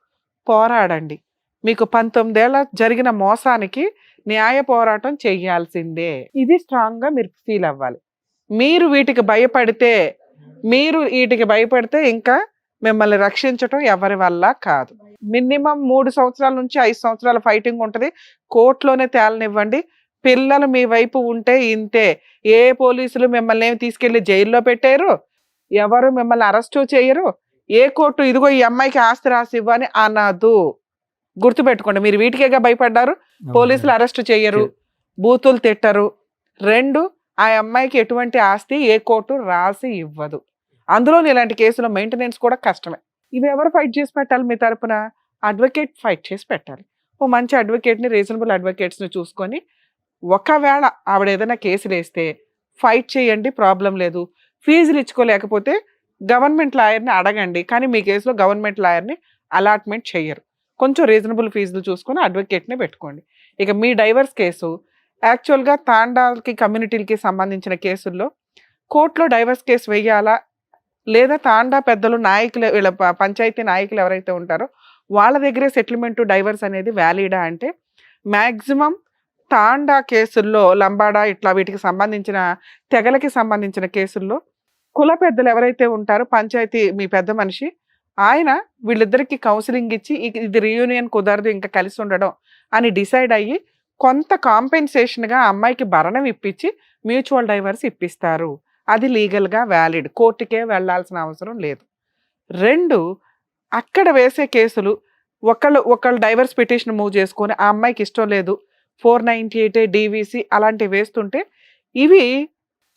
పోరాడండి. మీకు 19 ఏళ్ళ జరిగిన మోసానికి న్యాయ పోరాటం చెయ్యాల్సిందే. ఇది స్ట్రాంగ్గా మీరు ఫీల్ అవ్వాలి. మీరు వీటికి భయపడితే ఇంకా మిమ్మల్ని రక్షించటం ఎవరి వల్ల కాదు. మినిమం 3 సంవత్సరాల నుంచి 5 సంవత్సరాల ఫైటింగ్ ఉంటుంది. కోర్టులోనే తేలనివ్వండి. పిల్లలు మీ వైపు ఉంటే ఇంతే. ఏ పోలీసులు మిమ్మల్ని ఏమి తీసుకెళ్లి జైల్లో పెట్టారు, ఎవరు మిమ్మల్ని అరెస్టు చేయరు, ఏ కోర్టు ఇదిగో ఈ అమ్మాయికి ఆస్తి రాసి ఇవ్వని అనదు. గుర్తుపెట్టుకోండి. మీరు వీటికేగా భయపడ్డారు. పోలీసులు అరెస్టు చేయరు, బూతులు తిట్టరు. 2, ఆ అమ్మాయికి ఎటువంటి ఆస్తి ఏ కోర్టు రాసి ఇవ్వదు. అందులో ఇలాంటి కేసులో మెయింటెనెన్స్ కూడా కష్టమే. ఇవి ఎవరు ఫైట్ చేసి పెట్టాలి మీ తరపున? అడ్వకేట్ ఫైట్ చేసి పెట్టాలి. ఓ మంచి అడ్వకేట్ని, రీజనబుల్ అడ్వకేట్స్ని చూసుకొని, ఒకవేళ ఆవిడ ఏదైనా కేసులు వేస్తే ఫైట్ చేయండి, ప్రాబ్లం లేదు. ఫీజులు ఇచ్చుకోలేకపోతే గవర్నమెంట్ లాయర్ని అడగండి. కానీ మీ కేసులో గవర్నమెంట్ లాయర్ని అలాట్మెంట్ చేయరు. కొంచెం రీజనబుల్ ఫీజులు చూసుకొని అడ్వకేట్ని పెట్టుకోండి. ఇక మీ డైవర్స్ కేసు యాక్చువల్గా తాండాలకి, కమ్యూనిటీలకి సంబంధించిన కేసుల్లో కోర్టులో డైవర్స్ కేసు వేయాలా, లేదా తాండా పెద్దలు నాయకులు, వీళ్ళ పంచాయతీ నాయకులు ఎవరైతే ఉంటారో వాళ్ళ దగ్గరే సెటిల్మెంట్ డైవర్స్ అనేది వ్యాలిడా అంటే, మ్యాక్సిమం తాండా కేసుల్లో, లంబాడా ఇట్లా వీటికి సంబంధించిన తెగలకి సంబంధించిన కేసుల్లో కుల పెద్దలు ఎవరైతే ఉంటారో, పంచాయతీ మీ పెద్ద మనిషి, ఆయన వీళ్ళిద్దరికి కౌన్సిలింగ్ ఇచ్చి ఇది రీయూనియన్ కుదరదు ఇంకా కలిసి ఉండడం అని డిసైడ్ అయ్యి కొంత కాంపెన్సేషన్గా అమ్మాయికి భరణం ఇప్పించి మ్యూచువల్ డైవర్స్ ఇప్పిస్తారు. అది లీగల్గా వ్యాలిడ్, కోర్టుకే వెళ్ళాల్సిన అవసరం లేదు. 2, అక్కడ వేసే కేసులు ఒకళ్ళు డైవర్స్ పిటిషన్ మూవ్ చేసుకొని ఆ అమ్మాయికి ఇష్టం లేదు 498 DVC అలాంటివి వేస్తుంటే, ఇవి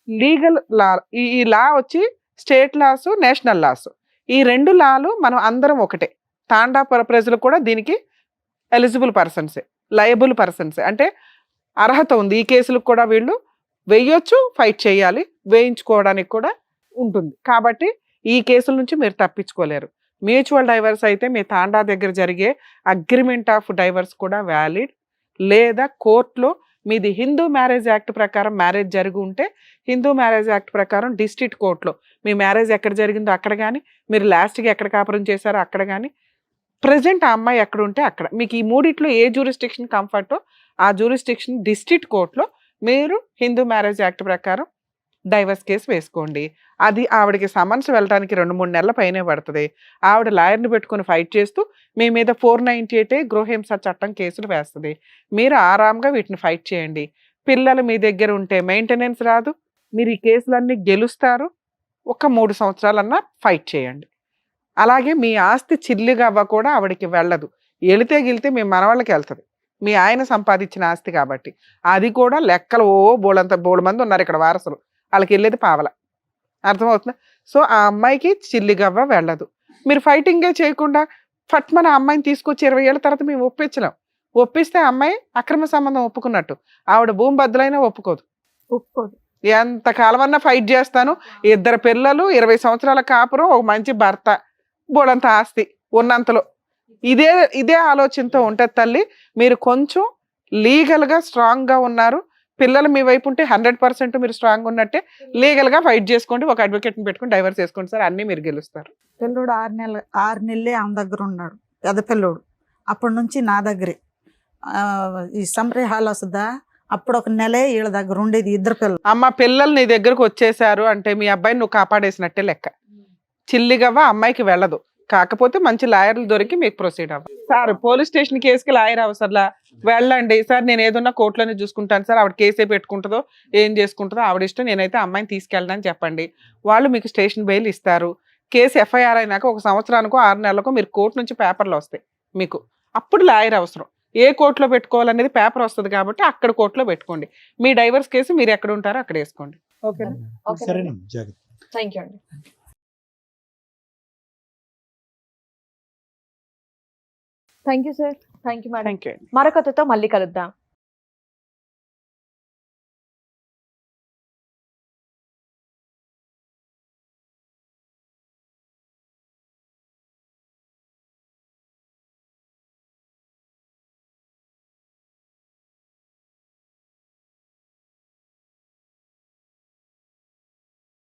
లీగల్ లా. ఈ లా వచ్చి స్టేట్ లాస్, నేషనల్ లాస్, ఈ 2 లాలు మనం అందరం ఒకటే. తాండా ప్రజలు కూడా దీనికి ఎలిజిబుల్ పర్సన్సే, లయబుల్ పర్సన్సే, అంటే అర్హత ఉంది. ఈ కేసులకు కూడా వీళ్ళు వేయొచ్చు, ఫైట్ చేయాలి, వేయించుకోవడానికి కూడా ఉంటుంది. కాబట్టి ఈ కేసుల నుంచి మీరు తప్పించుకోలేరు. మ్యూచువల్ డైవర్స్ అయితే మీ తాండా దగ్గర జరిగే అగ్రిమెంట్ ఆఫ్ డైవర్స్ కూడా వ్యాలిడ్, లేదా కోర్టులో మీది హిందూ మ్యారేజ్ యాక్ట్ ప్రకారం మ్యారేజ్ జరిగి ఉంటే హిందూ మ్యారేజ్ యాక్ట్ ప్రకారం డిస్ట్రిక్ట్ కోర్టులో మీ మ్యారేజ్ ఎక్కడ జరిగిందో అక్కడ కానీ, మీరు లాస్ట్గా ఎక్కడ కాపురం చేశారో అక్కడ కానీ, ప్రజెంట్ ఆ అమ్మాయి ఎక్కడ ఉంటే అక్కడ, మీకు ఈ మూడిట్లో ఏ జ్యూరిస్డిక్షన్ కంఫర్టో ఆ జ్యూరిస్డిక్షన్ డిస్ట్రిక్ట్ కోర్టులో మీరు హిందూ మ్యారేజ్ యాక్ట్ ప్రకారం డైవర్స్ కేసు వేసుకోండి. అది ఆవిడకి సమన్స్ వెళ్ళడానికి 2-3 నెలల పైనే పడుతుంది. ఆవిడ లాయర్ని పెట్టుకుని ఫైట్ చేస్తూ మీ మీద 498 గృహహింస చట్టం కేసులు వేస్తుంది. మీరు ఆరాంగా వీటిని ఫైట్ చేయండి. పిల్లలు మీ దగ్గర ఉంటే మెయింటెనెన్స్ రాదు, మీరు ఈ కేసులన్నీ గెలుస్తారు. ఒక 3 సంవత్సరాలన్నా ఫైట్ చేయండి. అలాగే మీ ఆస్తి చిల్లిగా అవ్వ కూడా ఆవిడకి వెళ్ళదు. వెళితే మీ మనవాళ్ళకి వెళ్తుంది, మీ ఆయన సంపాదించిన ఆస్తి కాబట్టి. అది కూడా లెక్కలు బోడు మంది ఉన్నారు ఇక్కడ వారసులు, వాళ్ళకి వెళ్ళేది పావల. అర్థమవుతుందా? సో ఆ అమ్మాయికి చిల్లిగవ్వ వెళ్ళదు. మీరు ఫైటింగే చేయకుండా ఫట్మన అమ్మాయిని తీసుకొచ్చి 20 ఏళ్ళ తర్వాత మేము ఒప్పించలేం. ఒప్పిస్తే అమ్మాయి అక్రమ సంబంధం ఒప్పుకున్నట్టు. ఆవిడ భూమి బద్దలైనా ఒప్పుకోదు. ఎంత కాలమన్నా ఫైట్ చేస్తాను, 2 పిల్లలు, 20 సంవత్సరాల కాపురం, ఒక మంచి భర్త, బోడంత ఆస్తి ఉన్నంతలో. ఇదే ఆలోచనతో ఉంటుంది తల్లి. మీరు కొంచెం లీగల్గా స్ట్రాంగ్గా ఉన్నారు, పిల్లలు మీ వైపు ఉంటే 100% మీరు స్ట్రాంగ్ ఉన్నట్టే. లీగల్గా ఫైట్ చేసుకోండి, ఒక అడ్వకేట్ని పెట్టుకుని డైవర్స్ చేసుకోండి సార్, అన్నీ మీరు గెలుస్తారు. పిల్లోడు 6 నెలలే ఆమె దగ్గర ఉన్నాడు, పెద్ద పిల్లోడు. అప్పటి నుంచి నా దగ్గరే. ఈ సమ్మరీ హాల్ వస్తుందా, అప్పుడు 1 నెలే వీళ్ళ దగ్గర ఉండేది, 2 పిల్లలు. అమ్మ పిల్లలు నీ దగ్గరకు వచ్చేసారు అంటే మీ అబ్బాయిని నువ్వు కాపాడేసినట్టే లెక్క. చిల్లిగవ్వ అమ్మాయికి వెళ్ళదు. కాకపోతే మంచి లాయర్లు దొరికి మీకు ప్రొసీడ్ అవ్వాలి. సార్ పోలీస్ స్టేషన్ కేసుకి లాయర్ అవసరంలా, వెళ్ళండి సార్ నేను ఏదన్నా కోర్టులోనే చూసుకుంటాను సార్, ఆవిడ కేసే పెట్టుకుంటుందో ఏం చేసుకుంటుందో ఆవిడ ఇష్టం, నేనైతే అమ్మాయిని తీసుకెళ్ళడానికి చెప్పండి. వాళ్ళు మీకు స్టేషన్ బెయిల్ ఇస్తారు. కేసు FIR అయినాక 1 సంవత్సరానికో 6 నెలలకో మీరు కోర్టు నుంచి పేపర్లు వస్తాయి మీకు. అప్పుడు లాయర్ అవసరం. ఏ కోర్టులో పెట్టుకోవాలనేది పేపర్ వస్తుంది కాబట్టి అక్కడ కోర్టులో పెట్టుకోండి. మీ డైవర్స్ కేసు మీరు ఎక్కడ ఉంటారో అక్కడ వేసుకోండి. ఓకేనా? సరేనమ్మా, జాగ్రత్త. థ్యాంక్ యూ అండి. Thank you sir. Thank you madam. Thank you. మరొకతో మళ్ళీ కలుద్దాం.